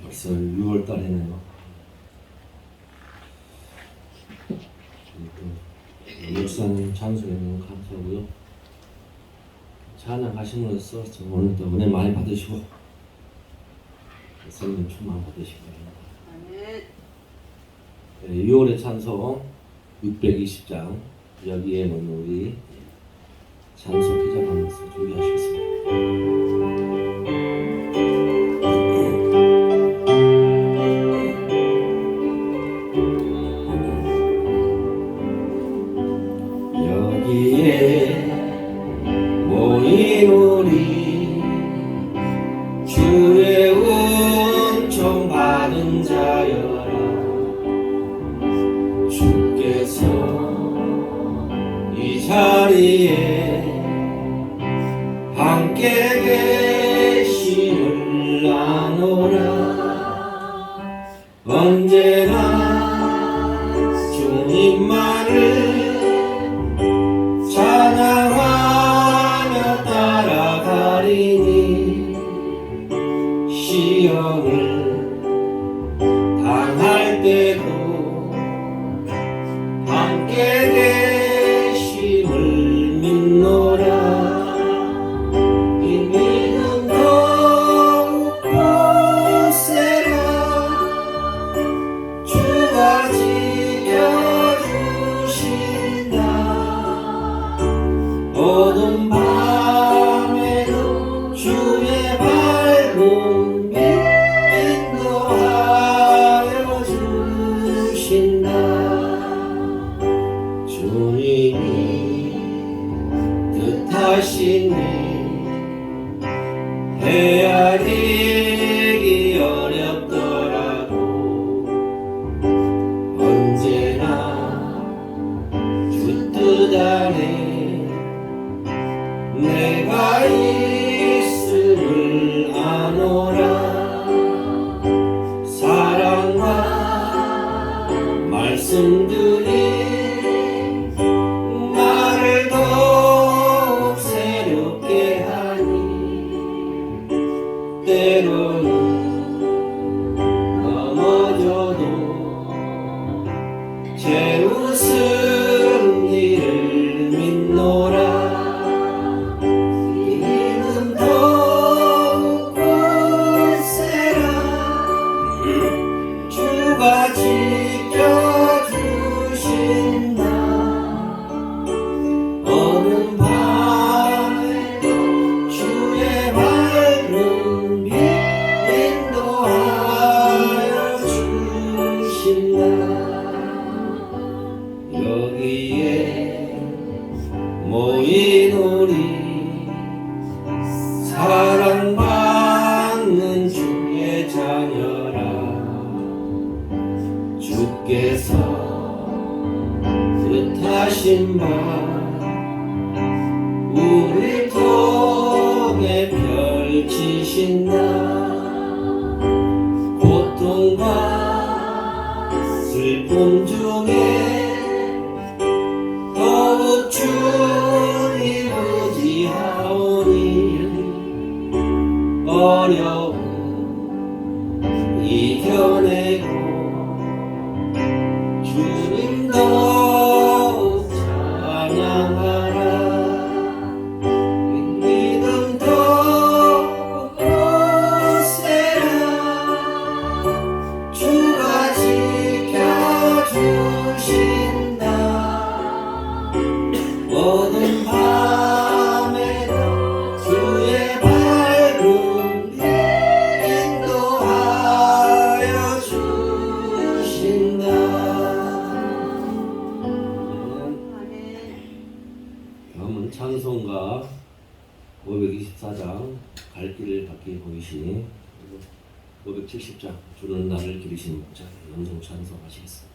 벌써 6월 달이네요. 목사님 찬송에 너무 감사하고요. 찬양하심으로써 오늘도 은혜 많이 받으시고 성령 충만 받으시기 바랍니다. 6월의 찬송 620장 여기에는 우리 찬송 기자하면서 준비하시겠습니다. 여기에 모인 우리 주의 은총 받은 자여라. 주께서 이 자리에 함께 계심을 아노라. 언제나 주님만을 찬양하며 따라가리니 시험을 당할 때도 함께 계심을 믿노라. 이 믿음 더욱 굳세라. 주가 지켜주신다. 어두운 밤에도 주의 밝은 빛 인도하여 주신다. 주님이 뜻하시니 헤아리기 어렵더라도 언제나 주 뜻 안에 내가 있음을 아노라. 사랑과 말씀들이 나를 더욱 새롭게 하니 때로는 넘어져도 제 웃음 일을 믿노라. 주가 지켜주신다. 어느 밤에도 주의 밝은 빛 인도하여 주신다. 여기에 모인 우리 사랑받는 주의 자녀라. 주께서 뜻하신 바 우리 통해 펼치신다. 고통과 슬픔 중에 더욱 주님 의지하오니 어려움 이겨내고 주님 더욱 찬양하라. 믿음 더욱 굳세라. 주가 지켜주신다. 모든 밤에도 주의 밝은 빛 인도하여 주신다. 다음은 찬송가 524장 갈 길을 밝게 보이시니 570장 주는 나를 기르시는 목자 연속 찬송하시겠습니다.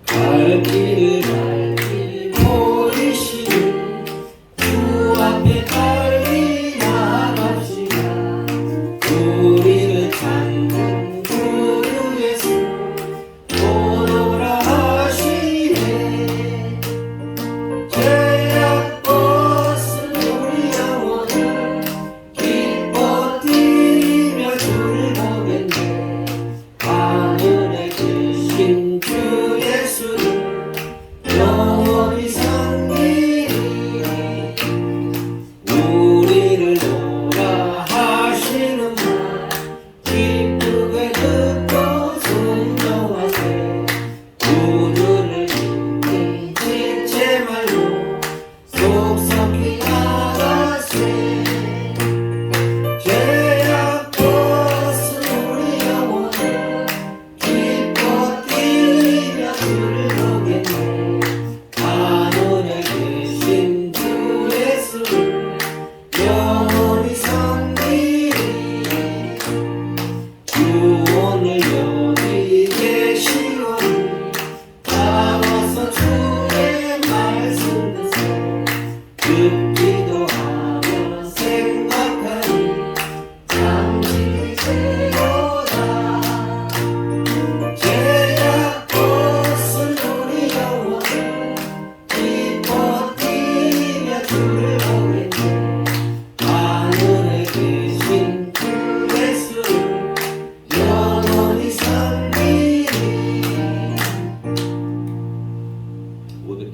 갈 길을 밝게 보이시니 주 앞에 빨리 나갑시다. 우리를 찾는 주 예수 오노라 하시네.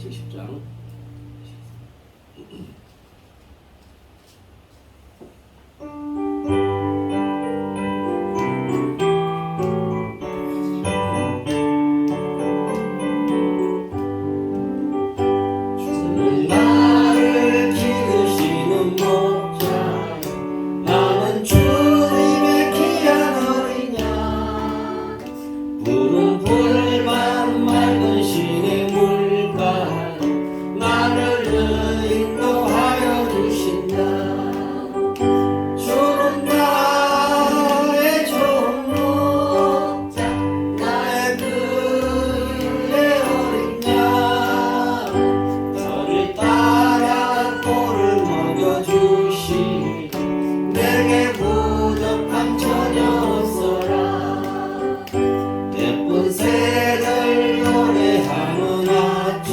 70장. 주는 나를 기르시는 목자, 나는 주님의 귀한 어린 양. 푸른 풀만 맑은 시내 물가, 나를 인도하여 주신다. 주는 나의 좋은 목자, 나의 그의 어린 양. 저를 따라 꼴을 먹여주시, 내게 부족함 전혀 없어라. 예쁜 새들 노래하는 아침,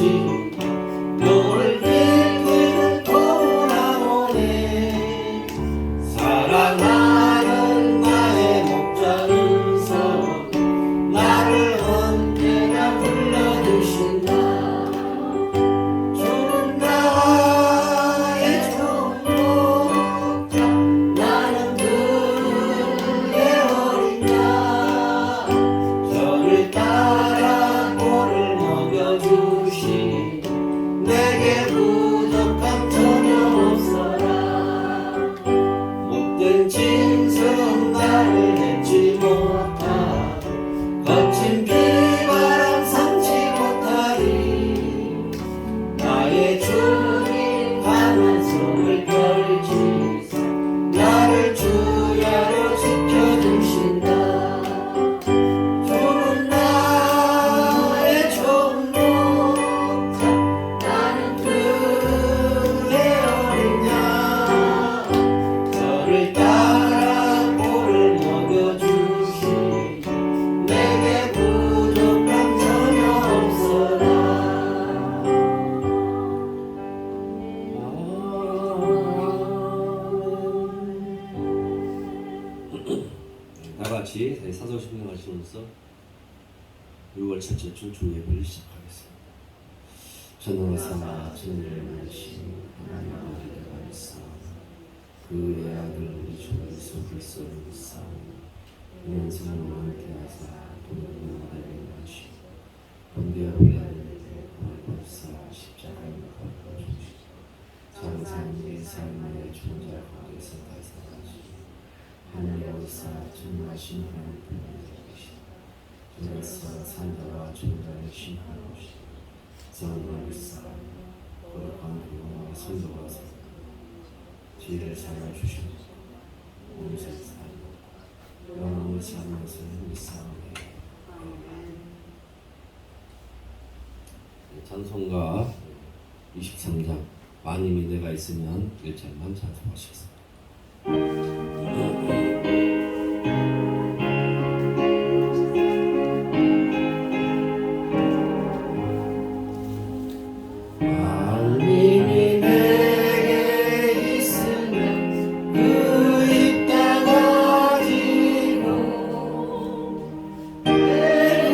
노를 비키는 소나무네. 사랑하는 나의 목자는 서 나를 언제나 불러주신다. 주는 나의 좋은 목자, 나는 그의 어린 양. 저를 따라 꼴을 먹여주시, 내게 부족함 전혀 없어라. 못된 짐승 나를 해치 못하, 거친 비바람 삼지 못하리. 나의 주님 강한 손을 펼치사, 나를 주야로 지켜주신다. 주는 나의 좋은 목자, 나는 그의 어린 양. 저를 따라 꼴을 먹여주시, 내게 부족함 전혀 없어라. 다 같이 사도신경 하시면서 6월 첫째 주 예배를 시작하겠습니다. 전능하사 전능하신 하나님 아버지가 있사, 그의 아들 우리 주 예수 그리스도를 믿사오니, 이는 성령과 함께하사 동일한 나라를 하시고 본디아로 일하는 공을 법사 십자가에 못 박아 주시고, 장사의 삶의 존재 가운데서 다스리시고, 하늘에 오사 전능하신 하나님 분이시고, 그래서 산자와 존재를 심판하시고, 성령을 믿사 거룩한 부모와 성도가 서 지혜를 살려주시고, 몸새 살고 영혼을 사는 것을 믿사오니. 찬송가 23장 마님이 내가 있으면 1절만 찬송하시겠습니다. 하나님이 내게 있으면 그 입다 가지고, 내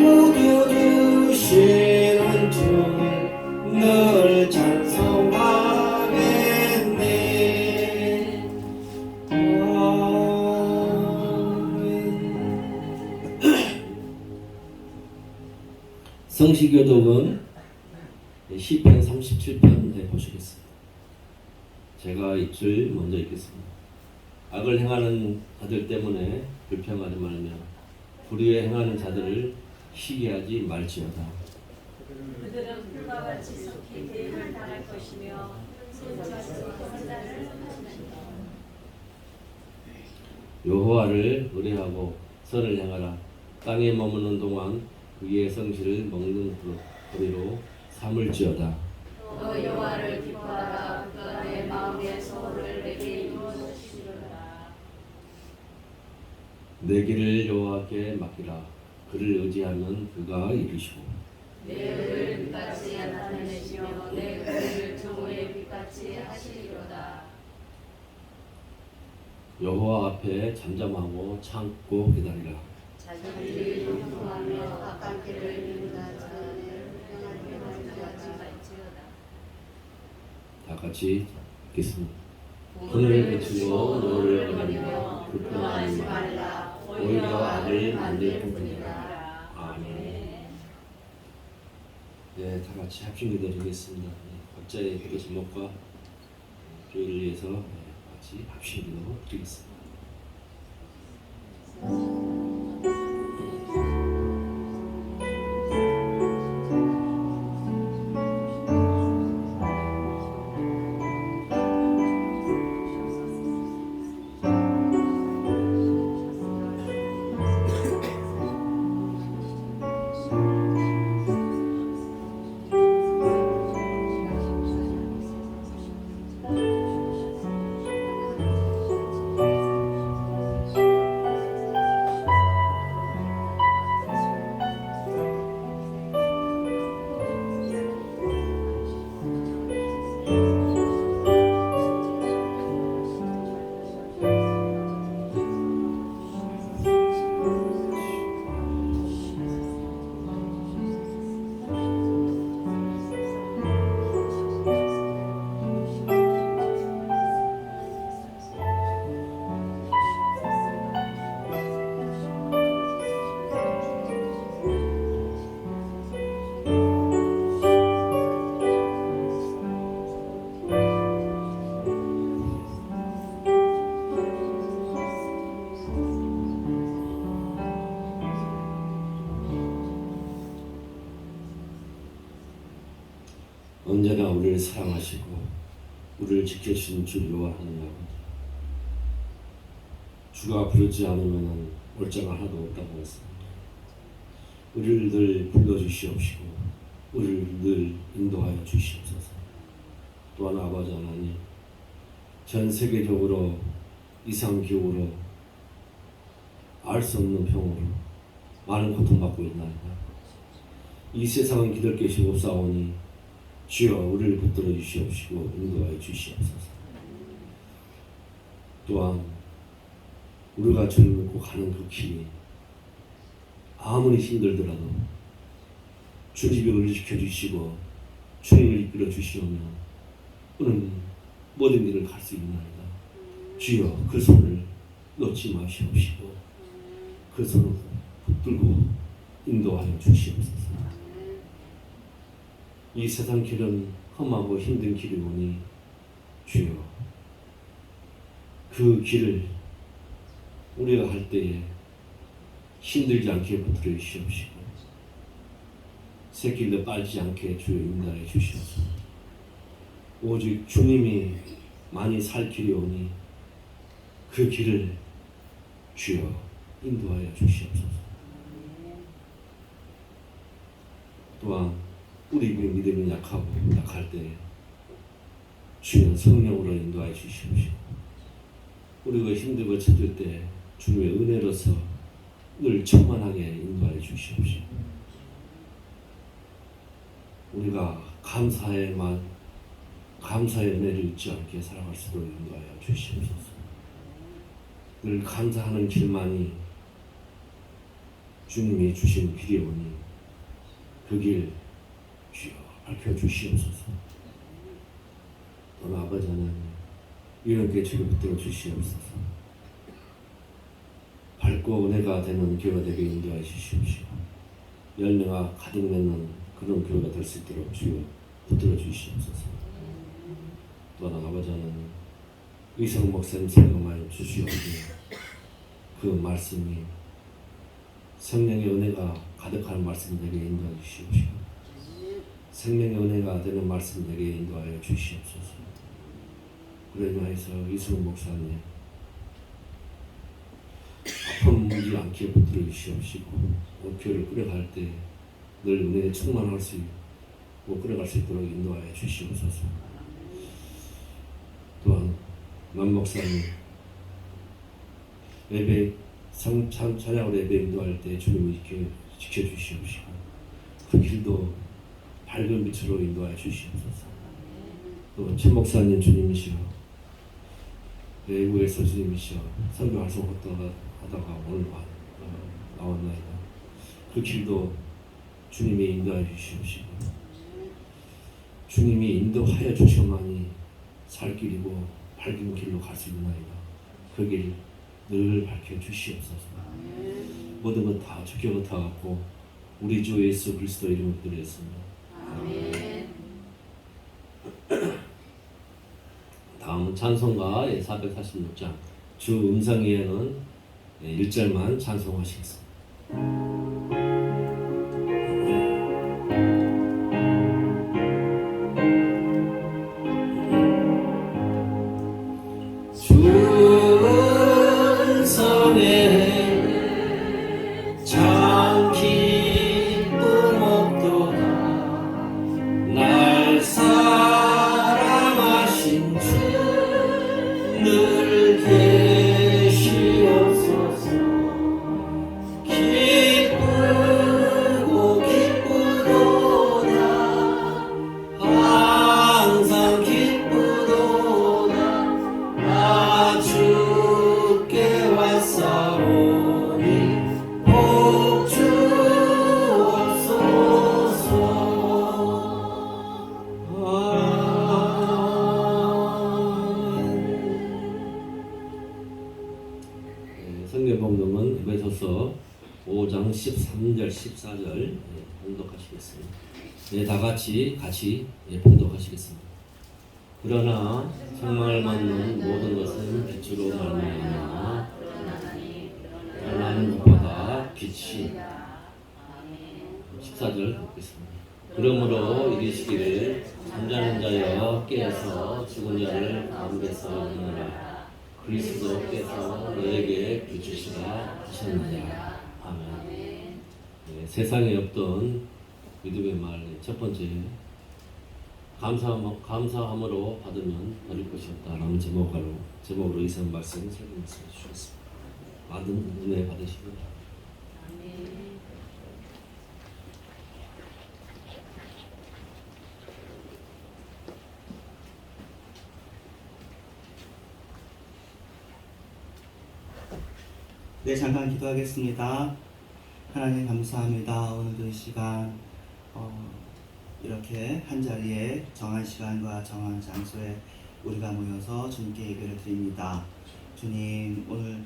구주 주시는 주를 늘 찬송하겠네. 성시교독은 시편 37편 해보시겠습니다. 제가 이 줄 먼저 읽겠습니다. 악을 행하는 자들 때문에 불평하지 말며 불의에 행하는 자들을 시기하지 말지어다. 그들은 풀과 같이 섞이 대응을 당할 것이며 새같이 선자를 선하시리라. 여호와를 의뢰하고 선을 행하라. 땅에 머무는 동안 그의 성실을 먹는 거리로 삼을지어다. 너 여호와를 기뻐하라. 그가 내 마음의 소원을 내게 이루어주시리라. 내 길을 여호와께 맡기라. 그를 의지하면 그가 이루시고, 내 의를 빛같이 나타내시며 내 의를 정오의 빛같이 하시리로다. 여호와 앞에 잠잠하고 참고 기다리라. 자기들이 용통하며 악한 길을 인도하지 않으며 불평하지 말지어다. 같이 읽겠습니다. 돈을 그치고 노를 버리며 불평하지 말라. 오히려 악을 만들 뿐이라. 아멘. 네, 다 같이 합심기도 드리겠습니다. 각자의 기도 제목과 교회를 위해서 같이 합심기도 드리겠습니다. 언제나 우리를 사랑하시고 우리를 지켜주신 주 여호와 하나님 아버지, 주가 부르지 않으면 올 자가 하나도 없다고 했습니다. 우리를 늘 불러주시옵시고 우리를 늘 인도하여 주시옵소서. 또한 아버지 하나님, 전 세계적으로 이상기후로 알 수 없는 병으로 많은 고통받고 있나이다. 이 세상은 기댈 것이 없사오니 주여 우리를 붙들어 주시옵시고 인도하여 주시옵소서. 또한 우리가 주님을 꼭 가는 그 길이 아무리 힘들더라도 주님이 우리를 지켜주시고 주님을 이끌어 주시오면 우리는 모든 길을 갈 수 있나이다. 주여 그 손을 놓지 마시옵시고 그 손을 붙들고 인도하여 주시옵소서. 이 세상 길은 험하고 힘든 길이오니 주여 그 길을 우리가 갈 때에 힘들지 않게 붙들어 주시옵시고 새길도 빠지지 않게 주여 인도하여 주시옵소서. 오직 주님이 많이 살 길이오니 그 길을 주여 인도하여 주시옵소서. 또한 우리 믿음이 약할 때 주여 성령으로 인도하여 주시옵시고 우리가 힘들고 처질 때 주님의 은혜로서 늘 충만하게 인도하여 주시옵시고 우리가 감사의 은혜를 잊지 않게 살아갈 수 있도록 인도하여 주시옵소서. 늘 감사하는 길만이 주님이 주신 길이오니 그 길 주여 밝혀주시옵소서. 또는 아버지 하나님 이렇게 주를 붙들어 주시옵소서. 밝고 은혜가 되는 교회가 되게 인도하여 주시옵시고 열매가 가득 맺는 그런 교회가 될 수 있도록 주여 붙들어 주시옵소서. 또한 아버지 하나님 의성 목사님 생각만 주시옵시고 그 말씀이 성령의 은혜가 가득한 말씀 되게 인도하여 주시옵시고 생명의 은혜가 되는 말씀 되게 인도하여 주시옵소서. 그래 인하여서 이승훈 목사님 아픔 물지 않게 붙들어 주시옵시고 교회를 끌어갈 때 늘 은혜에 충만할 수 있고 끌어갈 수 있도록 인도하여 주시옵소서. 또한 만 목사님 예배 찬양으로 예배 인도할 때 주님이 지켜주시옵시고 그 길도 밝은 빛으로 인도하여 주시옵소서. 또 천 목사님 주님이시여 외국에서 주님이시여 선교 활성하다가 오늘 나왔나이다. 그 길도 주님이 인도하여 주시옵시고 주님이 인도하여 주셔만이 살 길이고 밝은 길로 갈 수 있는 아이가 그 길 늘 밝혀 주시옵소서. 모든 것 다 주께 맡아갖고 우리 주 예수 그리스도 이름으로 기도했습니다. 아멘. 다음 찬송가 446장 주 음성에는 1절만 찬송하시겠습니다. 주 음성에 참 기쁨 없도다 날 사랑하신 주 늘 계시옵소서. 기쁘고 기쁘도다 항상 기쁘도다 나 주께 왔사오니 복 주옵소서. 성경 본문은 에베소서 5장 13절 14절 봉독하시겠습니다. 다 같이 봉독하시겠습니다. 그러나 정말 맞는 모든 것은 빛으로 말미암아 드러나는 것보다 빛이 14절 읽겠습니다. 그러므로 이르시기를 잠자는 자여 깨어서 죽은 자를 가운데서 일어나라. 그리스도께서 너에게 비추시라 하셨느니라. 아멘. 세상에 없던 믿음의 말 첫 번째 감사함으로 받으면 버릴 것이 없다라는 제목으로 이상 말씀을 설명해 주셨습니다. 많은 은혜 받으시고요. 아멘. 네, 잠깐 기도하겠습니다. 하나님 감사합니다. 오늘도 이 시간 이렇게 한 자리에 정한 시간과 정한 장소에 우리가 모여서 주님께 예배를 드립니다. 주님, 오늘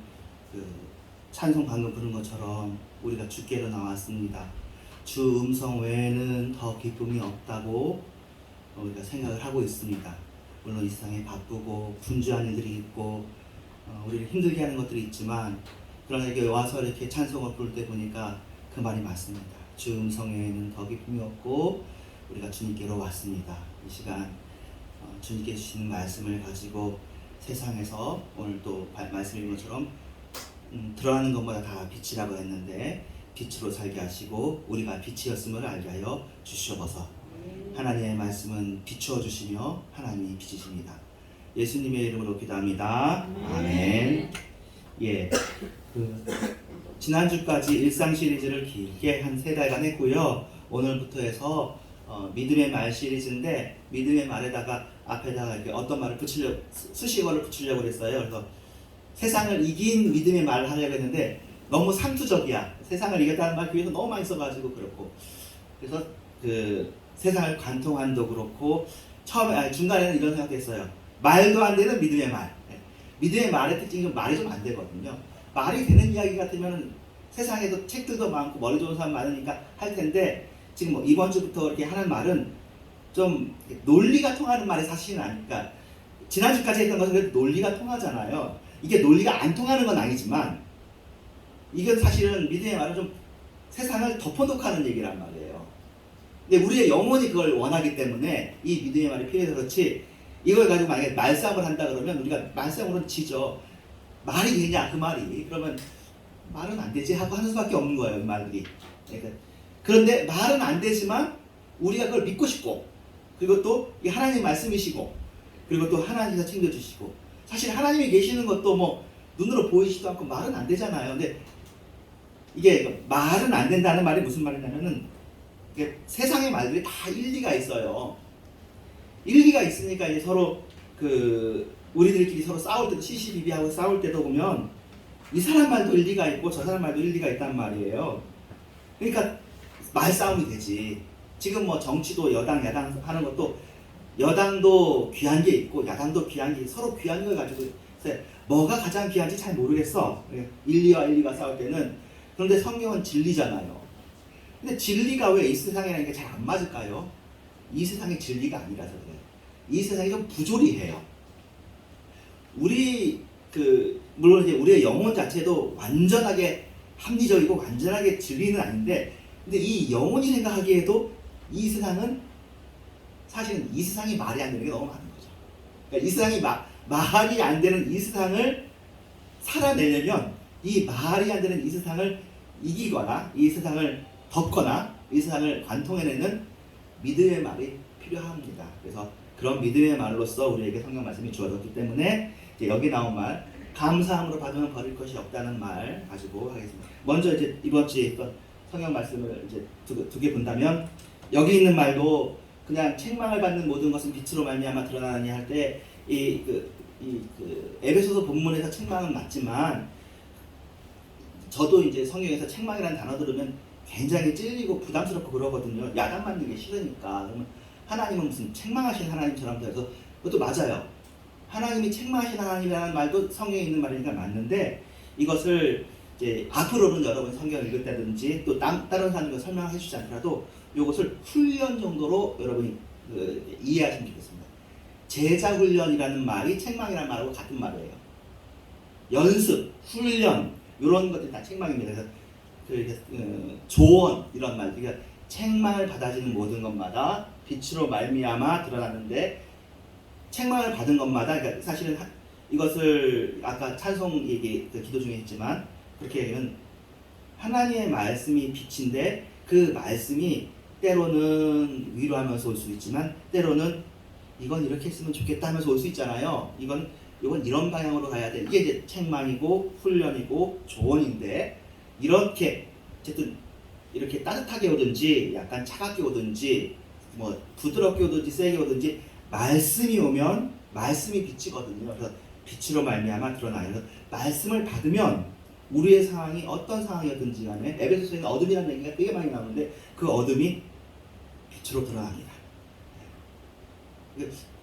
찬송 방금 부른 것처럼 우리가 주께로 나왔습니다. 주 음성 외에는 더 기쁨이 없다고 우리가 생각을 하고 있습니다. 물론 이 세상에 바쁘고 분주한 일들이 있고 우리를 힘들게 하는 것들이 있지만 그러나 여기 와서 이렇게 찬송을 부를 때 보니까 그 말이 맞습니다. 주 음성에는 더 기쁨이 없고 우리가 주님께로 왔습니다. 이 시간 주님께 주시는 말씀을 가지고 세상에서 오늘 또 말씀인 것처럼 드러나는 것보다 다 빛이라고 했는데 빛으로 살게 하시고 우리가 빛이었음을 알게 하여 주시옵소서. 하나님의 말씀은 비추어 주시며 하나님이 빛이십니다. 예수님의 이름으로 기도합니다. 아멘. 예, 지난주까지 일상 시리즈를 길게 한 3달간 했고요. 오늘부터 해서 믿음의 말 시리즈인데 믿음의 말에다가 앞에다가 이렇게 어떤 말을 수식어를 붙이려고 했어요. 그래서 세상을 이긴 믿음의 말을 하려고 했는데 너무 상투적이야. 세상을 이겼다는 말 귀에서 너무 많이 써가지고 그렇고 그래서 세상을 관통한도 그렇고 중간에는 이런 생각도 했어요. 말도 안 되는 믿음의 말. 믿음의 말의 특징은 말이 좀 안 되거든요. 말이 되는 이야기 같으면 세상에도 책들도 많고 머리 좋은 사람 많으니까 할 텐데 지금 이번 주부터 이렇게 하는 말은 좀 논리가 통하는 말이 사실은 아니까 지난주까지 했던 것은 논리가 통하잖아요. 이게 논리가 안 통하는 건 아니지만 이건 사실은 믿음의 말은 좀 세상을 덮어놓고 얘기란 말이에요. 근데 우리의 영혼이 그걸 원하기 때문에 이 믿음의 말이 필요해서 그렇지 이걸 가지고 만약에 말싸움을 한다 그러면 우리가 말싸움으로는 지죠. 말이 되냐 그 말이. 그러면 말은 안 되지 하고 하는 수밖에 없는 거예요. 이 말들이. 그런데 말은 안 되지만 우리가 그걸 믿고 싶고 그리고 또 이 하나님 말씀이시고 그리고 또 하나님께서 챙겨주시고 사실 하나님이 계시는 것도 뭐 눈으로 보이지도 않고 말은 안 되잖아요. 근데 이게 말은 안 된다는 말이 무슨 말이냐면은 이게 세상의 말들이 다 일리가 있어요. 일리가 있으니까 이제 서로 우리들끼리 서로 싸울 때도 시시비비하고 싸울 때도 보면 이 사람 말도 일리가 있고 저 사람 말도 일리가 있단 말이에요. 그러니까 말싸움이 되지. 지금 뭐 정치도 여당 야당 하는 것도 여당도 귀한 게 있고 야당도 귀한 게 서로 귀한 걸 가지고 있어요. 뭐가 가장 귀한지 잘 모르겠어. 인리와 인리가 싸울 때는. 그런데 성경은 진리잖아요. 근데 진리가 왜 이 세상이라는 게 잘 안 맞을까요? 이 세상이 진리가 아니라서 그래요. 이 세상이 좀 부조리해요. 물론 이제 우리의 영혼 자체도 완전하게 합리적이고 완전하게 진리는 아닌데, 근데 이 영혼이 생각하기에도 이 세상은 사실은 이 세상이 말이 안 되는 게 너무 많은 거죠. 그러니까 이 세상이 말이 안 되는 이 세상을 살아내려면 이 말이 안 되는 이 세상을 이기거나 이 세상을 덮거나 이 세상을 관통해내는 믿음의 말이 필요합니다. 그래서 그런 믿음의 말로서 우리에게 성경 말씀이 주어졌기 때문에 이제 여기 나온 말 감사함으로 받으면 버릴 것이 없다는 말 가지고 하겠습니다. 먼저 이제 이번 주에 있던 성경 말씀을 이제 두 개 본다면 여기 있는 말도 그냥 책망을 받는 모든 것은 빛으로 말미암아 드러나느니 할 때 에베소서 본문에서 책망은 맞지만 저도 이제 성경에서 책망이라는 단어 들으면 굉장히 찔리고 부담스럽고 그러거든요. 야단 맞는 게 싫으니까. 그러면 하나님은 무슨 책망하신 하나님처럼 돼서 그것도 맞아요. 하나님이 책망하신 하나님이라는 말도 성경에 있는 말이니까 맞는데 이것을 이제 앞으로는 여러분 성경 읽을 때든지 또 다른 사람들과 설명해 주지 않더라도 이것을 훈련 정도로 여러분이 이해하시면 좋겠습니다. 제자 훈련이라는 말이 책망이라는 말하고 같은 말이에요. 연습, 훈련 이런 것들이 다 책망입니다. 그래서 조언 이런 말, 그러니까 책망을 받아지는 모든 것마다 빛으로 말미암아 드러나는데 책망을 받은 것마다 그러니까 사실은 이것을 아까 찬송 얘기 기도 중에 했지만 그렇게 하면 하나님의 말씀이 빛인데 그 말씀이 때로는 위로하면서 올 수 있지만 때로는 이건 이렇게 했으면 좋겠다 하면서 올 수 있잖아요. 이건 이런 방향으로 가야 돼. 이게 이제 책망이고 훈련이고 조언인데 이렇게 어쨌든 이렇게 따뜻하게 오든지 약간 차갑게 오든지 뭐 부드럽게 오든지 세게 오든지 말씀이 오면 말씀이 빛이거든요. 그래서 빛으로 말미암아 드러나요. 그래서 말씀을 받으면 우리의 상황이 어떤 상황이었든지 간에 에베소서에는 어둠이라는 얘기가 되게 많이 나오는데 그 어둠이 빛으로 드러납니다.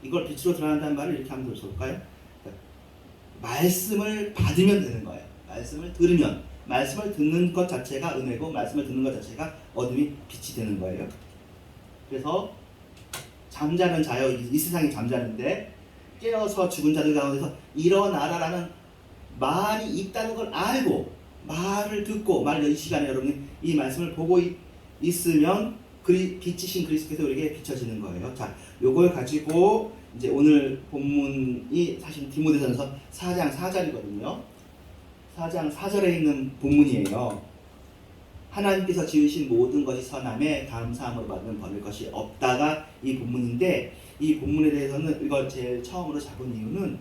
이걸 빛으로 드러난다는 말을 이렇게 한번 볼까요? 말씀을 받으면 되는 거예요. 말씀을 들으면 말씀을 듣는 것 자체가 은혜고 말씀을 듣는 것 자체가 어둠이 빛이 되는 거예요. 그래서 잠자는 자여 이 세상이 잠자는데 깨어서 죽은 자들 가운데서 일어나라라는 말이 있다는 걸 알고 말을 듣고 이 시간에 여러분이 이 말씀을 보고 있으면 빛이신 그리스도께서 우리에게 비춰지는 거예요. 자, 요걸 가지고 이제 오늘 본문이 사실 디모데전서 4장 4절이거든요. 4장 4절에 있는 본문이에요. 하나님께서 지으신 모든 것이 선함에 감사함으로 받으면 버릴 것이 없다가 이 본문인데 이 본문에 대해서는 이걸 제일 처음으로 잡은 이유는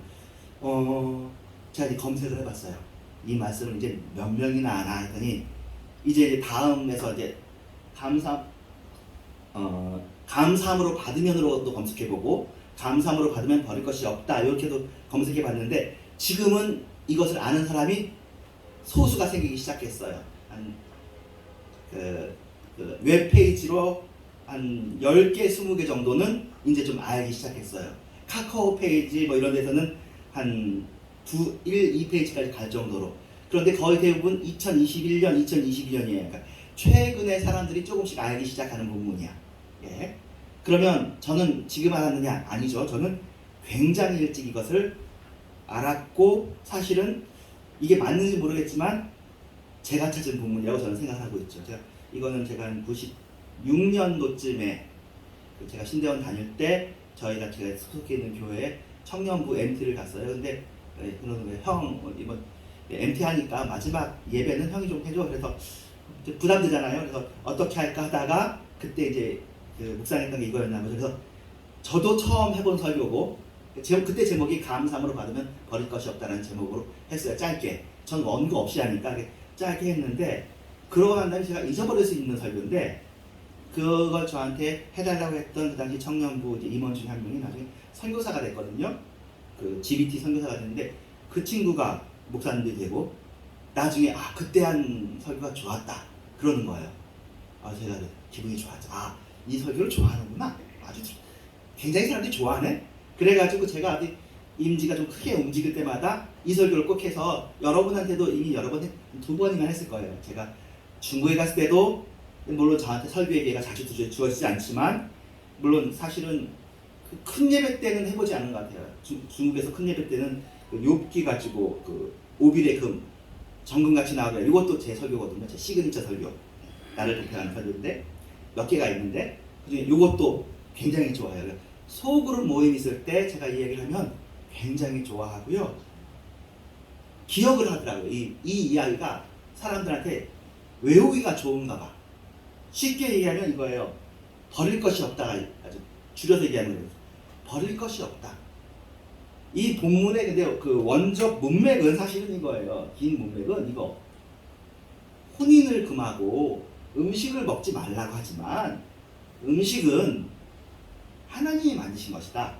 제가 이제 검색을 해봤어요. 이 말씀을 이제 몇 명이나 아나 했더니 이제 다음에서 이제 감사함으로 받으면으로도 검색해보고 감사함으로 받으면 버릴 것이 없다 이렇게도 검색해봤는데 지금은 이것을 아는 사람이 소수가 생기기 시작했어요. 웹페이지로 한 10개, 20개 정도는 이제 좀 알기 시작했어요. 카카오 페이지 뭐 이런 데서는 한 1, 2페이지까지 갈 정도로. 그런데 거의 대부분 2021년, 2022년이에요. 그러니까 최근에 사람들이 조금씩 알기 시작하는 본문이야. 예. 그러면 저는 지금 알았느냐? 아니죠. 저는 굉장히 일찍 이것을 알았고 사실은 이게 맞는지 모르겠지만 제가 찾은 본문이라고 저는 생각하고 있죠. 이거는 제가 한 96년도쯤에 제가 신대원 다닐 때 제가 소속해 있는 교회에 청년부 MT를 갔어요. 근데 그런 형 이번 MT 하니까 마지막 예배는 형이 좀 해줘. 그래서 부담되잖아요. 그래서 어떻게 할까 하다가 그때 이제 묵상했던 게 이거였나 보죠. 그래서 저도 처음 해본 설교고 그때 제목이 감사함으로 받으면 버릴 것이 없다는 제목으로 했어요. 짧게. 전 원고 없이 하니까 짧게 했는데 그러고 난 다음에 제가 잊어버릴 수 있는 설교인데 그걸 저한테 해달라고 했던 그 당시 청년부 임원 중에 한 명이 나중에 선교사가 됐거든요. 그 GBT 선교사가 됐는데 그 친구가 목사님이 되고 나중에 그때 한 설교가 좋았다 그러는 거예요. 제가 기분이 좋았죠. 이 설교를 좋아하는구나. 아주 굉장히 사람들이 좋아하네. 그래가지고 제가 어디 임지가 좀 크게 움직일 때마다 이 설교를 꼭 해서 여러분한테도 이미 여러 번, 2번이나 했을 거예요. 제가 중국에 갔을 때도 물론 저한테 설교의 기회가 자주 주어지지 않지만 물론 사실은 그 큰 예배 때는 해보지 않은 것 같아요. 중국에서 큰 예배 때는 그 욥기 가지고 그 오빌의 금 정금같이 나오고요. 이것도 제 설교거든요. 제 시그니처 설교. 나를 대표하는 설교인데 몇 개가 있는데 그중에 이것도 굉장히 좋아요. 소그룹 모임 있을 때 제가 이 얘기를 하면 굉장히 좋아하고요. 기억을 하더라고요. 이 이야기가 사람들한테 외우기가 좋은가 봐. 쉽게 얘기하면 이거예요. 버릴 것이 없다가 아주 줄여서 얘기하는 거예요. 버릴 것이 없다. 이 본문의 근데 그 원적 문맥은 사실은 이거예요. 긴 문맥은 이거. 혼인을 금하고 음식을 먹지 말라고 하지만 음식은 하나님이 만드신 것이다.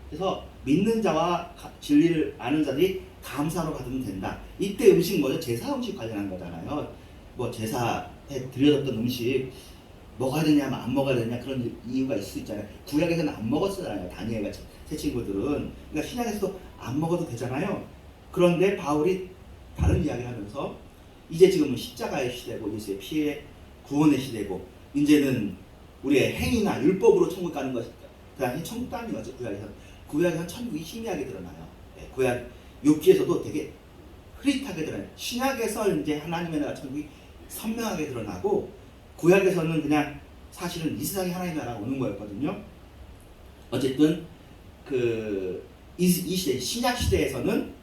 그래서 믿는 자와 진리를 아는 자들이 감사로 받으면 된다. 이때 음식 뭐죠? 제사 음식 관련한 거잖아요. 뭐 제사에 드려졌던 음식 먹어야 되냐 안 먹어야 되냐 그런 이유가 있을 수 있잖아요. 구약에서는 안 먹었잖아요. 다니엘 같은 새 친구들은. 그러니까 신약에서도 안 먹어도 되잖아요. 그런데 바울이 다른 이야기를 하면서 이제 지금은 십자가의 시대고 예수의 피해 구원의 시대고 이제는 우리의 행위나 율법으로 천국 가는 것이다. 그 다음에 천국 가는 거죠. 구약에서는 천국이 희미하게 드러나요. 구약 욥기에서도 되게 흐릿하게 드러나요. 신약에서 이제 하나님의 나라 천국이 선명하게 드러나고 구약에서는 그냥 사실은 이 세상이 하나님의 나라가 오는 거였거든요. 어쨌든 이 시대 신약 시대에서는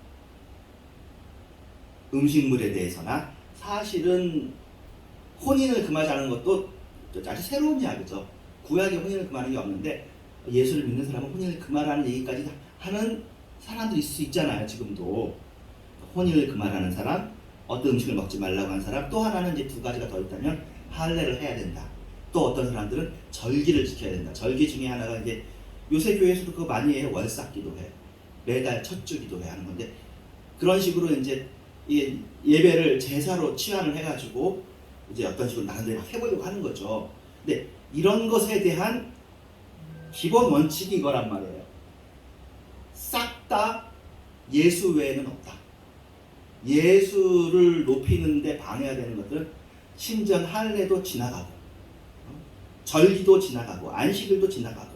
음식물에 대해서나 사실은 혼인을 금하자는 것도 아주 새로운 이야기죠. 구약에 혼인을 금하는 게 없는데 예수를 믿는 사람은 혼인을 금하라는 얘기까지 하는 사람들이 있을 수 있잖아요. 지금도 혼인을 금하라는 사람, 어떤 음식을 먹지 말라고 하는 사람, 또 하나는 이제 두 가지가 더 있다면 할례를 해야 된다. 또 어떤 사람들은 절기를 지켜야 된다. 절기 중에 하나가 이제 요새 교회에서도 그거 많이 해요. 월삭 기도회, 매달 첫 주 기도회 하는 건데 그런 식으로 이제 예배를 제사로 치환을 해가지고 이제 어떤 식으로 나름대로 막 해보려고 하는 거죠. 근데 이런 것에 대한 기본 원칙이 이거란 말이에요. 싹 다 예수 외에는 없다. 예수를 높이는데 방해가 되는 것들은 심지어 할례도 지나가고 절기도 지나가고 안식일도 지나가고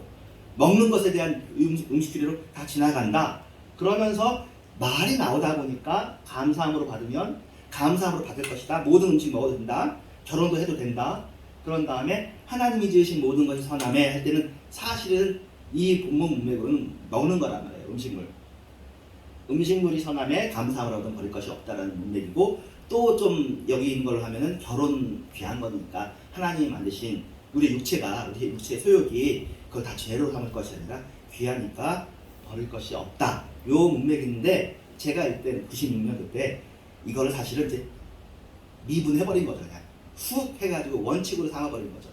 먹는 것에 대한 음식 규례로 다 지나간다. 그러면서 말이 나오다 보니까 감사함으로 받으면 감사함으로 받을 것이다. 모든 음식 먹어도 된다. 결혼도 해도 된다. 그런 다음에 하나님이 지으신 모든 것이 선하매 할 때는 사실은 이 본문 문맥으로는 먹는 거란 말이에요. 음식물이 선하매 감사함으로 얻은 버릴 것이 없다라는 문맥이고 또 좀 여기 있는 걸로 하면은 결혼 귀한 거니까 하나님이 만드신 우리 육체가 우리 육체의 소욕이 그걸 다 죄로 삼을 것이 아니라 귀하니까 버릴 것이 없다. 요 문맥인데 제가 이때 96년 그때 이거를 사실은 이제 미분해버린 거죠. 그냥 훅 해가지고 원칙으로 삼아버린 거죠.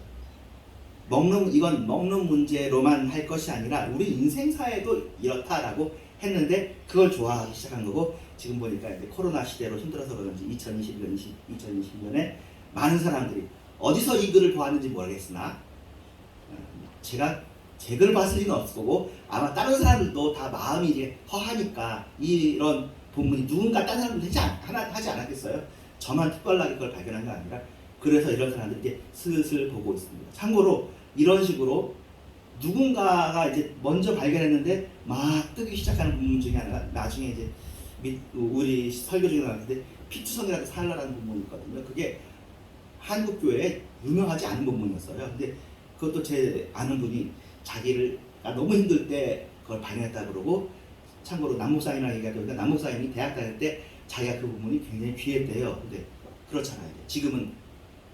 이건 먹는 문제로만 할 것이 아니라 우리 인생사에도 이렇다라고 했는데 그걸 좋아하기 시작한 거고 지금 보니까 이제 코로나 시대로 힘들어서 그런지 2020년에 많은 사람들이 어디서 이 글을 보았는지 모르겠으나 제가 제 글을 봤을 리는 없을 거고 아마 다른 사람들도 다 마음이 이제 허하니까 이런 본문이 누군가 다른 사람들 하지 않았겠어요? 저만 특별하게 그걸 발견한 게 아니라 그래서 이런 사람들이 이제 슬슬 보고 있습니다. 참고로 이런 식으로 누군가가 이제 먼저 발견했는데 막 뜨기 시작하는 본문 중에 하나가 나중에 이제 우리 설교 중에 나왔는데 피투성이라고 살라라는 본문이 있거든요. 그게 한국 교회에 유명하지 않은 본문이었어요. 근데 그것도 제 아는 분이 자기를 너무 힘들 때 그걸 발견했다 그러고 참고로 남목사님이랑 얘기하니까 남목사님이 대학 다닐 때 자기가 그 본문이 굉장히 귀했대요. 근데 그렇잖아요. 지금은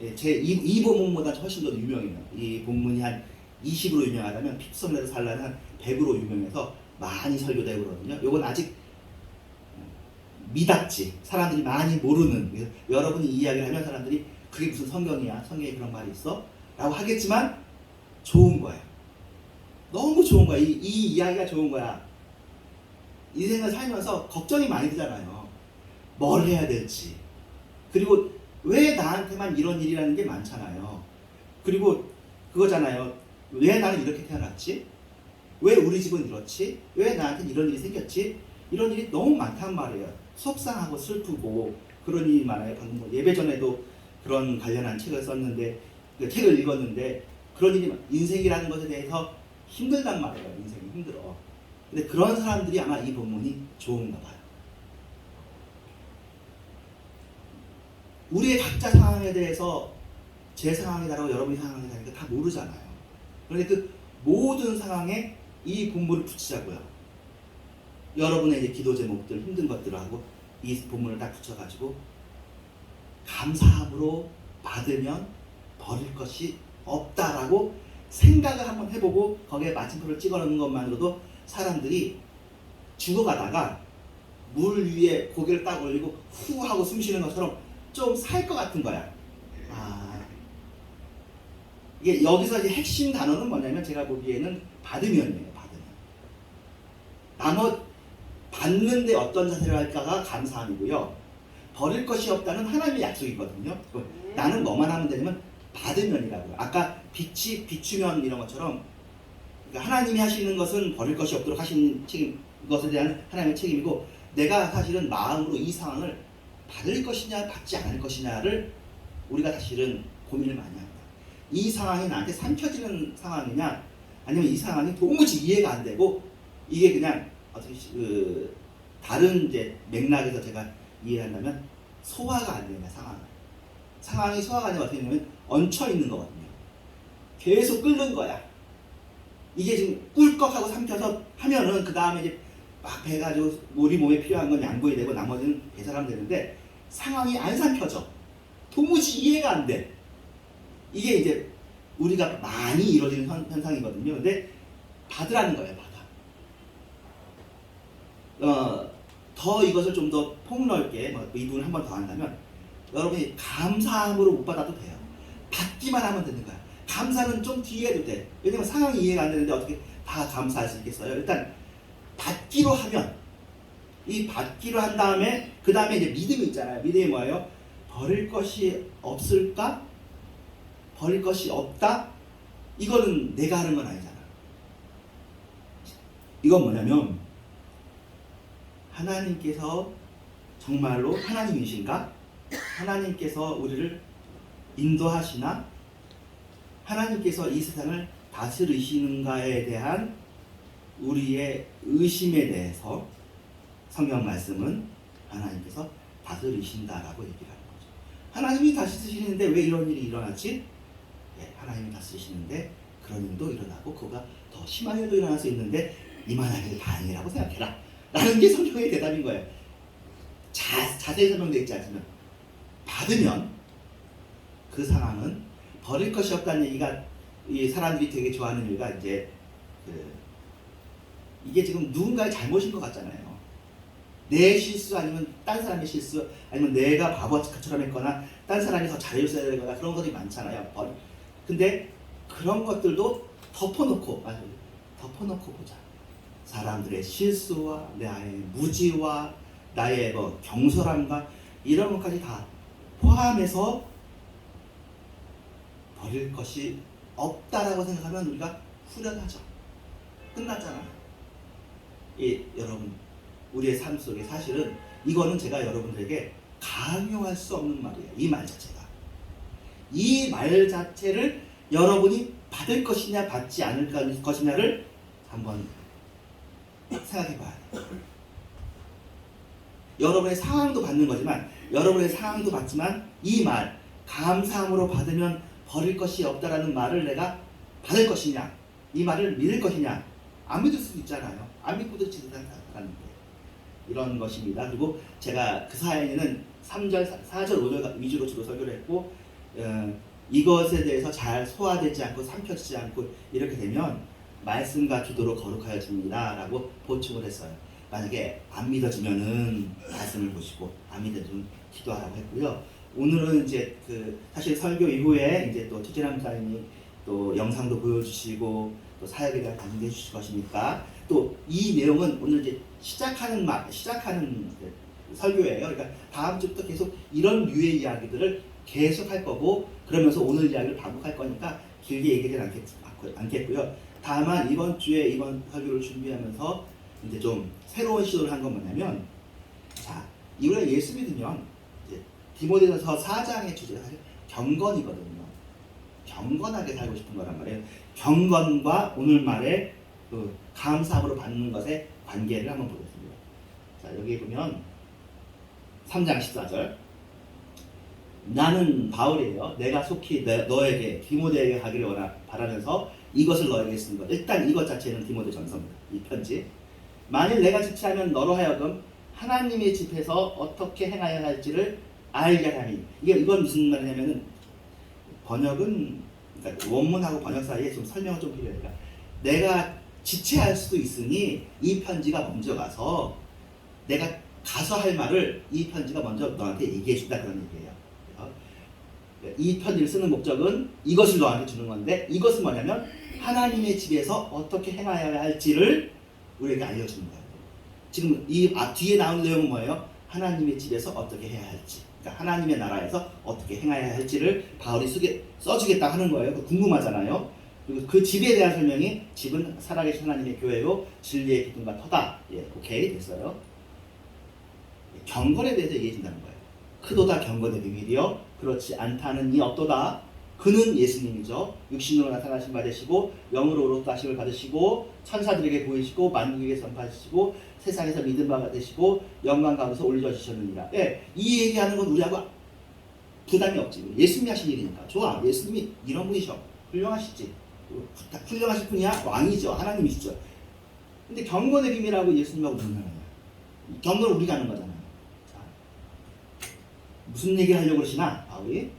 이 본문보다 훨씬 더 유명해요. 이 본문이 한 20으로 유명하다면 피투성에서 살라는 한 100으로 유명해서 많이 설교되고 그러거든요. 요건 아직 미답지 사람들이 많이 모르는 여러분이 이야기를 하면 사람들이 그게 무슨 성경이야 성경에 그런 말이 있어? 라고 하겠지만 좋은 거야. 너무 좋은 거야. 이 이야기가 좋은 거야. 인생을 살면서 걱정이 많이 되잖아요. 뭘 해야 될지. 그리고 왜 나한테만 이런 일이라는 게 많잖아요. 그리고 그거잖아요. 왜 나는 이렇게 태어났지? 왜 우리 집은 이렇지? 왜 나한테 이런 일이 생겼지? 이런 일이 너무 많단 말이에요. 속상하고 슬프고 그런 일이 많아요. 방금 뭐 예배 전에도 그런 관련한 책을 썼는데 그 책을 읽었는데 그런 일이 인생이라는 것에 대해서 힘들단 말이에요. 인생이 힘들어. 근데 그런 사람들이 아마 이 본문이 좋은가 봐요. 우리의 각자 상황에 대해서 제 상황이 다르고 여러분의 상황이 다르니까 다 모르잖아요. 그런데 그 모든 상황에 이 본문을 붙이자고요. 여러분의 이제 기도 제목들, 힘든 것들하고 이 본문을 딱 붙여가지고 감사함으로 받으면 버릴 것이 없다라고 생각을 한번 해보고 거기에 마침표를 찍어놓는 것만으로도 사람들이 죽어가다가 물 위에 고개를 딱 올리고 후 하고 숨 쉬는 것처럼 좀 살 것 같은 거야. 이게 여기서 이제 핵심 단어는 뭐냐면 제가 보기에는 받으면이에요. 받으면. 받는데 어떤 자세를 할까가 감사함이고요. 버릴 것이 없다는 하나님의 약속이거든요. 나는 뭐만 하면 되냐면 받으면이라고요. 아까 빛이 비추면 이런 것처럼 그러니까 하나님이 하시는 것은 버릴 것이 없도록 하시는 책임, 것에 대한 하나님의 책임이고 내가 사실은 마음으로 이 상황을 받을 것이냐 받지 않을 것이냐를 우리가 사실은 고민을 많이 합니다. 이 상황이 나한테 삼켜지는 상황이냐 아니면 이 상황이 도무지 이해가 안 되고 이게 그냥 어떻게 다른 이제 맥락에서 제가 이해한다면 소화가 안 되냐 상황이 소화가 안 되면 어떻게 되냐면 얹혀 있는 거거든요. 계속 끓는 거야. 이게 지금 꿀꺽하고 삼켜서 하면은 그 다음에 이제 막 배가지고 우리 몸에 필요한 건 양보해야 되고 나머지는 배설하면 되는데 상황이 안 삼켜져. 도무지 이해가 안 돼. 이게 이제 우리가 많이 이루어지는 현상이거든요. 근데 받으라는 거예요. 더 이것을 좀 더 폭넓게 이 부분을 한 번 더 한다면 여러분이 감사함으로 못 받아도 돼요. 받기만 하면 되는 거야. 감사는 좀 뒤에 해도 돼. 왜냐면 상황이 이해가 안 되는데 어떻게 다 감사할 수 있겠어요? 일단 받기로 하면 이 받기로 한 다음에 그 다음에 이제 믿음이 있잖아요. 믿음이 뭐예요? 버릴 것이 없을까? 버릴 것이 없다? 이거는 내가 하는 건 아니잖아. 이건 뭐냐면 하나님께서 정말로 하나님이신가? 하나님께서 우리를 인도하시나? 하나님께서 이 세상을 다스리시는가에 대한 우리의 의심에 대해서 성경 말씀은 하나님께서 다스리신다라고 얘기를 하는 거죠. 하나님이 다스리시는데 왜 이런 일이 일어나지? 네, 하나님이 다스리시는데 그런 일도 일어나고 그거가 더 심한 일도 일어날 수 있는데 이만한 일 다행이라고 생각해라 라는 게 성경의 대답인 거예요. 자세히 설명되어 있지 않지만 받으면 그 상황은 버릴 것이 없다는 얘기가 이 사람들이 되게 좋아하는 이유가 이제 이게 지금 누군가의 잘못인 것 같잖아요. 내 실수 아니면 딴 사람의 실수 아니면 내가 바보처럼 했거나 딴 사람이 더 잘해줬어야 되거나 그런 것들이 많잖아요. 근데 그런 것들도 덮어놓고 보자. 사람들의 실수와 나의 무지와 나의 경솔함과 이런 것까지 다 포함해서 버릴 것이 없다라고 생각하면 우리가 후련하죠. 끝났잖아요. 여러분 우리의 삶 속에 사실은 이거는 제가 여러분들에게 강요할 수 없는 말이에요. 이 말 자체가. 이 말 자체를 여러분이 받을 것이냐 받지 않을 것이냐를 한번 생각해 봐야 돼요. 여러분의 상황도 받는 거지만 여러분의 상황도 받지만 이 말 감사함으로 받으면 버릴 것이 없다라는 말을 내가 받을 것이냐 이 말을 믿을 것이냐 안 믿을 수도 있잖아요. 안 믿고도 지도하는 사람인데 이런 것입니다. 그리고 제가 그 사이에는 3절, 4절, 5절 위주로 주로 설교를 했고 이것에 대해서 잘 소화되지 않고 삼켜지지 않고 이렇게 되면 말씀과 기도로 거룩하여집니다 라고 보충을 했어요. 만약에 안 믿어지면은 말씀을 보시고 안 믿어지면 기도하라고 했고요. 오늘은 이제 사실 설교 이후에 이제 또 최진환 목사님이 또 영상도 보여주시고 또 사역에 대한 강의도 해주실 것이니까 또 이 내용은 오늘 이제 시작하는 설교예요. 그러니까 다음 주부터 계속 이런 류의 이야기들을 계속 할 거고 그러면서 오늘 이야기를 반복할 거니까 길게 얘기하지 않겠고요. 다만 이번 주에 이번 설교를 준비하면서 이제 좀 새로운 시도를 한 건 뭐냐면, 자, 우리가 예수 믿으면 이제 디모데전서 4장의 주제가 사실 경건이거든요. 경건하게 살고 싶은 거란 말이에요. 경건과 오늘 말의 그 감사함으로 받는 것의 관계를 한번 보겠습니다. 자, 여기 보면 3장 14절. 나는 바울이에요. 내가 속히 너에게 디모데에게 가기를 바라면서 이것을 너에게 쓴 것. 일단 이것 자체는 디모데 전서입니다. 이 편지. 만일 내가 지체하면 너로 하여금 하나님의 집에서 어떻게 행하여야 할지를 알게 하니. 이건 무슨 말이냐면은 번역은, 그러니까 원문하고 번역 사이에 좀 설명은 좀 필요해요. 그러니까 내가 지체할 수도 있으니 이 편지가 먼저 가서 내가 가서 할 말을 이 편지가 먼저 너한테 얘기해 준다, 그런 얘기예요. 이 편지를 쓰는 목적은 이것을 너한테 주는 건데, 이것은 뭐냐면 하나님의 집에서 어떻게 행하여야 할지를 우리에게 알려주는 거예요. 지금 이 뒤에 나온 내용은 뭐예요? 하나님의 집에서 어떻게 해야 할지, 그러니까 하나님의 나라에서 어떻게 행해야 할지를 바울이 써주겠다 하는 거예요. 궁금하잖아요. 그리고 그 집에 대한 설명이 집은 살아계신 하나님의 교회요 진리의 기둥과 터다. 예, 오케이, 됐어요. 경건에 대해서 얘기해 준다는 거예요. 크도다 경건의 비밀이요 그렇지 않다는 이 없도다. 그는 예수님이죠. 육신으로 나타나신 바 되시고 영으로 오롯다심을 받으시고 천사들에게 보이시고 만국에게 전파하시고 세상에서 믿음 바가 되시고 영광 가운데서 올려주셨느니라. 예, 이 얘기하는 건 우리하고 부담이 없지. 예수님이 하신 일이니까. 좋아, 예수님이 이런 분이셔. 훌륭하시지. 훌륭하실 분이야. 왕이죠. 하나님이시죠. 근데 경건의 비밀하고 예수님하고 무슨 상관이야? 경건을 우리가 하는 거잖아요. 자, 무슨 얘기를 하려고 그러시나 바울이?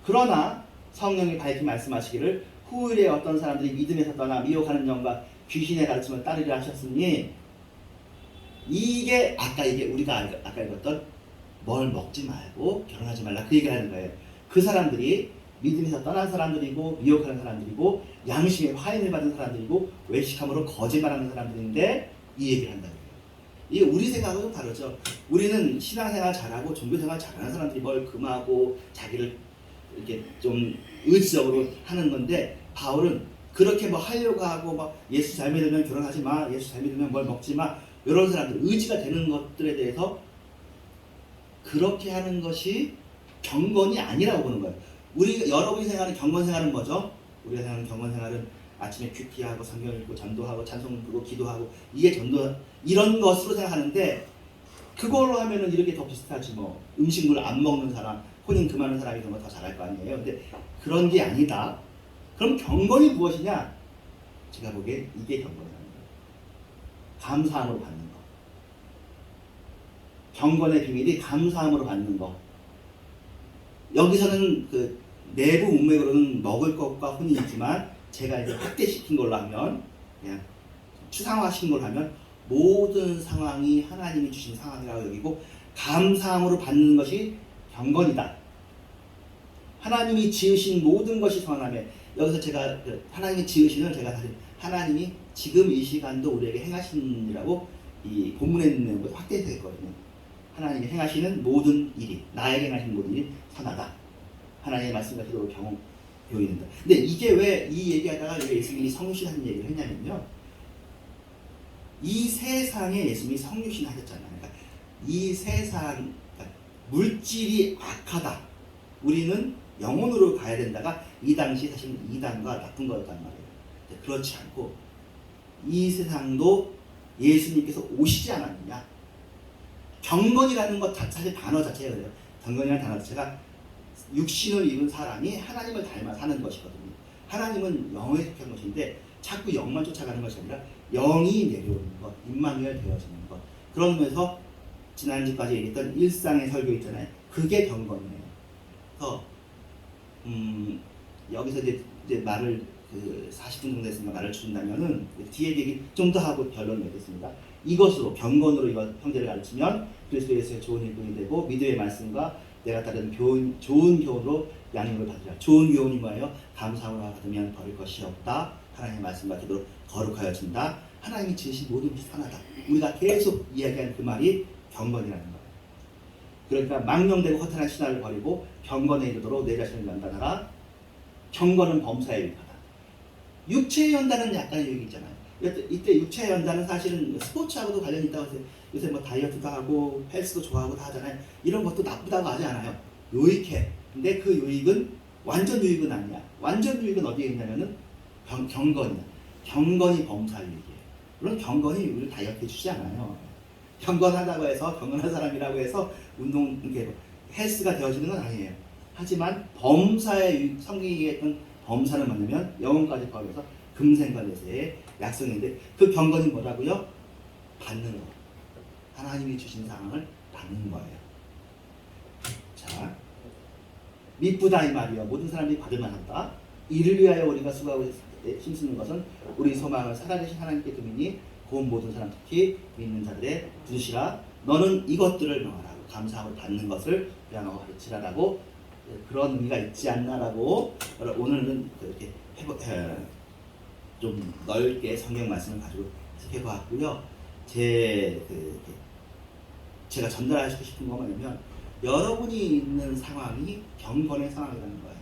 그러나 성령이 밝히 말씀하시기를 후일에 어떤 사람들이 믿음에서 떠나 미혹하는 영과 귀신의 가르침을 따르려 하셨으니, 이게 우리가 아까 읽었던 뭘 먹지 말고 결혼하지 말라 그 얘기를 하는 거예요. 그 사람들이 믿음에서 떠난 사람들이고 미혹하는 사람들이고 양심의 화인을 받은 사람들이고 외식함으로 거짓말하는 사람들인데 이 얘기를 한다는 거예요. 이게 우리 생각하고 좀 다르죠. 우리는 신앙생활 잘하고 종교생활 잘하는 사람들이 뭘 금하고 자기를 이렇게 좀 의지적으로 하는 건데, 바울은 그렇게 뭐 하려고 하고 막 예수 잘 믿으면 결혼하지 마, 예수 잘 믿으면 뭘 먹지 마, 이런 사람들 의지가 되는 것들에 대해서 그렇게 하는 것이 경건이 아니라고 보는 거예요. 여러분이 생각하는 경건 생활은 뭐죠? 우리가 생각하는 경건 생활은 아침에 큐티하고 성경 읽고 전도하고 찬송 부르고 기도하고 이게 전도, 이런 것으로 생각하는데, 그걸로 하면은 이렇게 더 비슷하지 뭐. 음식물 안 먹는 사람, 혼인 금하는 사람이 그런 거 더 잘할 거 아니에요. 근데 그런 게 아니다. 그럼 경건이 무엇이냐? 제가 보기에 이게 경건이라는 거예요. 감사함으로 받는 거. 경건의 비밀이 감사함으로 받는 거. 여기서는 그 내부 문맥으로는 먹을 것과 혼이 있지만, 제가 이제 확대시킨 걸로 하면, 그냥 추상화시킨 걸로 하면 모든 상황이 하나님이 주신 상황이라고 여기고 감사함으로 받는 것이 경건이다. 하나님이 지으신 모든 것이 선함에, 여기서 제가 하나님이 지으시는, 제가 사실 하나님이 지금 이 시간도 우리에게 행하시느라고 이 본문에 있는 내용을 확대해서 했거든요. 하나님이 행하시는 모든 일이, 나에게 행하시는 모든 일이 선하다. 하나님의 말씀과 기도로 교훈된다. 근데 이게 왜 이 얘기하다가 왜 예수님이 성육신하는 얘기를 했냐면요, 이 세상에 예수님이 성육신 하셨잖아요. 그러니까 이 세상, 그러니까 물질이 악하다, 우리는 영혼으로 가야 된다가 이 당시 사실 이단과 나쁜 거였단 말이에요. 그렇지 않고 이 세상도 예수님께서 오시지 않았느냐. 경건이라는 것 사실 단어 자체가 그래요. 경건이라는 단어 자체가 육신을 입은 사람이 하나님을 닮아 사는 것이거든요. 하나님은 영에 속한 것인데 자꾸 영만 쫓아가는 것이 아니라 영이 내려오는 것, 임마누엘 되어지는 것. 그러면서 지난주까지 얘기했던 일상의 설교 있잖아요. 그게 경건이에요. 그래서 여기서 이제 말을 40분 정도 했으니까 말을 줄인다면은 뒤에 얘기 좀 더 하고 결론 내겠습니다. 이것으로 경건으로 이것 형제를 가르치면 그리스도 예수의 좋은 일꾼이 되고 믿음의 말씀과 내가 따르는 좋은 교훈으로 양육을 받으라. 좋은 교훈이 뭐예요? 감사함으로 받으면 버릴 것이 없다. 하나님의 말씀과 기도로 거룩하여진다. 하나님이 지으신 모든 것이 선하다. 우리가 계속 이야기하는 그 말이 경건이라는 거예요. 그러니까 망령되고 허탄한 신화를 버리고 경건에 이르도록 내 자신을 연단하라. 경건은 범사에 유익하다. 육체의 연단은 약간의 유익이 있잖아요. 이때 육체의 연단은 사실은 스포츠하고도 관련이 있다고 해서 요새 뭐 다이어트도 하고 헬스도 좋아하고 다 하잖아요. 이런 것도 나쁘다고 하지 않아요. 유익해. 근데 그 유익은 완전 유익은 아니야. 완전 유익은 어디에 있냐면은 경건이야. 경건이 범사 유익이에요. 물론 경건이 우리를 다이어트 해주지 않아요. 경건하다고 해서 경건한 사람이라고 해서 운동 이게 헬스가 되어지는 건 아니에요. 하지만 범사의 유익, 성경이 얘기했던 범사는 뭐냐면 영혼까지 포함해서 금생관에서의 약속인데 그 경건이 뭐라고요? 받는 거. 하나님이 주신 상황을 받는 거예요. 자, 미쁘다 이 말이요. 모든 사람이 받을 만하다. 이를 위하여 우리가 수고하고 힘쓰는 것은 우리 소망을 살아계신 하나님께 두미니 곧 모든 사람 특히 믿는 자들의 두시라. 너는 이것들을 명하라고 감사하고 받는 것을 배워하고 가르치라라고 그런 의미가 있지 않나라고 오늘은 이렇게 좀 넓게 성경 말씀을 가지고 해보았고요. 제가 전달하고 싶은 건 뭐냐면 여러분이 있는 상황이 경건의 상황이라는 거예요.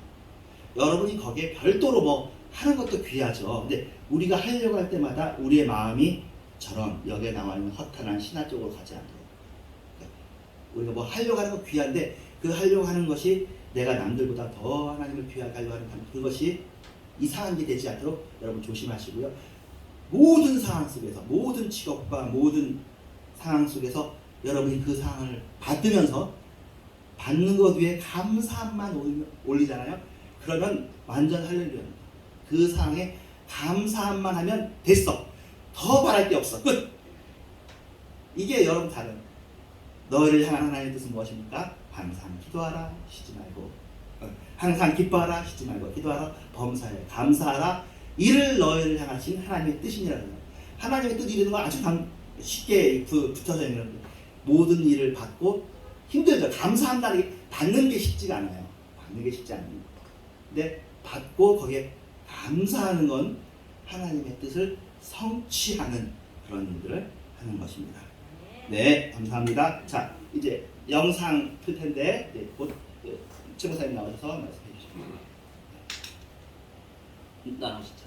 여러분이 거기에 별도로 뭐 하는 것도 귀하죠. 근데 우리가 하려고 할 때마다 우리의 마음이 저런 여기에 나와 있는 허탄한 신화 쪽으로 가지 않도록 우리가 뭐 하려고 하는 건 귀한데 그 하려고 하는 것이 내가 남들보다 더 하나님을 귀하게 하려고 하는 그것이 이상한 게 되지 않도록 여러분 조심하시고요. 모든 상황 속에서 모든 직업과 모든 상황 속에서 여러분이 그 상황을 받으면서 받는 것 위에 감사함만 올리잖아요. 그러면 완전 할렐루야입니다. 그 상황에 감사함만 하면 됐어. 더 바랄 게 없어. 끝. 이게 여러분 다른 너희를 향한 하나님의 뜻은 무엇입니까? 항상 기도하라 쉬지 말고 항상 기뻐하라 쉬지 말고 기도하라 범사에 감사하라 이를 너희를 향하신 하나님의 뜻이니라는 거예요. 하나님의 뜻 이루는 건 아주 쉽게 붙어져 있는 모든 일을 받고 힘들죠. 감사한다는 게 받는 게 쉽지가 않아요. 받는 게 쉽지 않습니다. 근데 받고 거기에 감사하는 건 하나님의 뜻을 성취하는 그런 일들을 하는 것입니다. 네, 감사합니다. 자, 이제 영상 틀 텐데 곧 최 목사님 나오셔서 말씀해 주십니다. 나누시죠.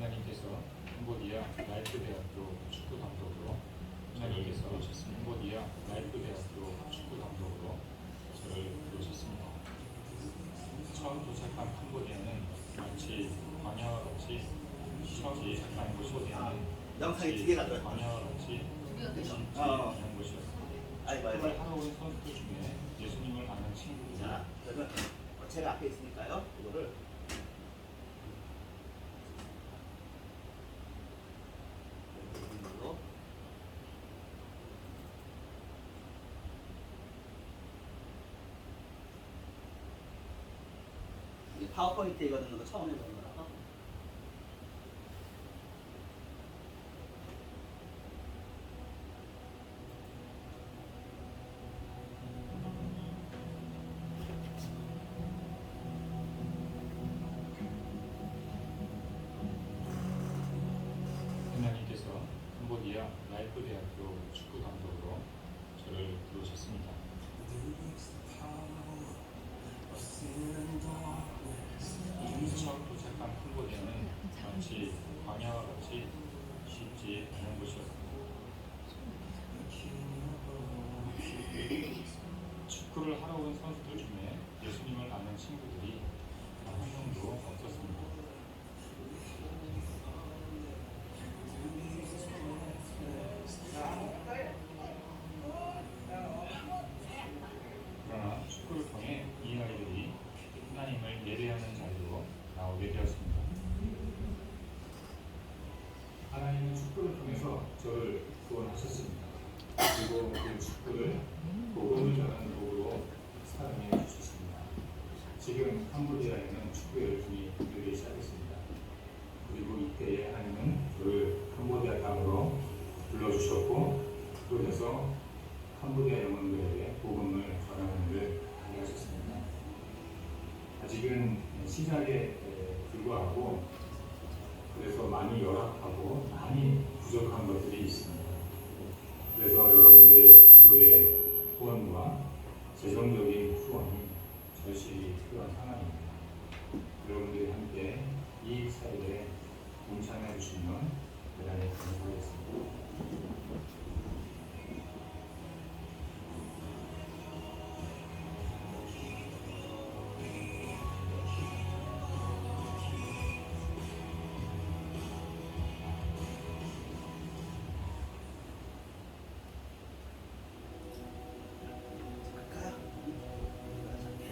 하나님께서 캄보디아 라이프 대학교 축구 감독으로 하나님께서 캄보디아 라이프 대학교 축구 감독으로 저를 부르셨습니다. 처음 도착한 캄보디아는 마치 광야와 같이 처음 도착한 캄보디아는 영상이 두 개가 들어요. 광야와 같이 그런 곳이었습니다. 축구를 하러 온 선수들 중에 예수님을 아는 친구들이 자, 그러면 제가 앞에 있으니까요. 이거를 파워포인트 이거 넣는 거 처음 해보는 거라서 하나님께서 캄보디아 라이프 대학교 축구 감독으로 저를 부르셨습니다. 처음 도착한 캄보디아는 마치 광야와 같이 쉽지 않은 곳이었습니다. 축구를 하러 온 선수들 중에 예수님을 아는 친구들이 한 명도 없었습니다. 그러나 축구를 통해 이 아이들이 하나님을 예배하는 자리로 나오게 되었습니다. 하나님은 축구를 통해서 저를 구원하셨습니다. 그리고 그 축구를 복음을 전하는 도구로 사용해 주셨습니다. 지금 캄보디아에는 축구 열풍이 들기 시작했습니다. 그리고 이때에 하나님은 저를 캄보디아 땅으로 불러주셨고 그곳에서 캄보디아 영혼들에게 복음을 전하는 일을 하게 하셨습니다. 아직은 시작에 불구하고 그래서 많이 열악하고 많이 부족한 것들이 있습니다. 그래서 여러분들의 기도의 후원과 재정적인 후원이 절실히 필요한 상황입니다. 여러분들이 함께 이 사업에 동참해 주시면 대단히 감사하겠습니다.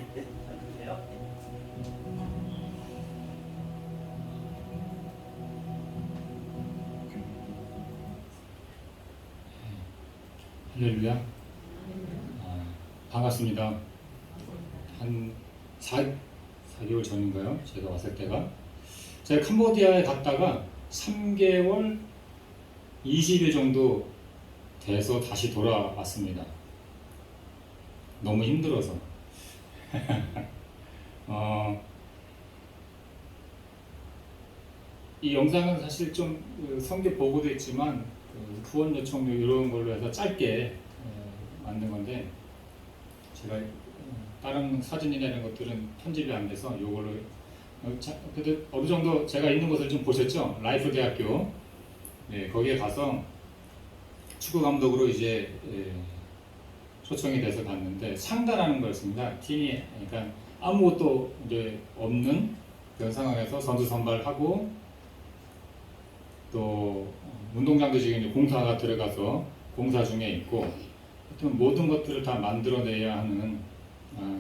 네, 잘 들으세요. 할렐루야. 반갑습니다. 한 4개월 전인가요? 제가 왔을 때가. 제가 캄보디아에 갔다가 3개월 20일 정도 돼서 다시 돌아왔습니다. 너무 힘들어서. 이 영상은 사실 좀 성경 보고도 있지만 후원 요청 이런 걸로 해서 짧게 만든 건데 제가 다른 사진이나 이런 것들은 편집이 안 돼서 이걸로 그래도 어느 정도 제가 있는 곳을 좀 보셨죠? 라이프 대학교 거기에 가서 축구 감독으로 이제 초청이 돼서 갔는데 상다라는 거였습니다. 팀이 그러니까 아무것도 이제 없는 그런 상황에서 선수 선발하고 또 운동장도 지금 이제 공사가 들어가서 공사 중에 있고 하여튼 모든 것들을 다 만들어내야 하는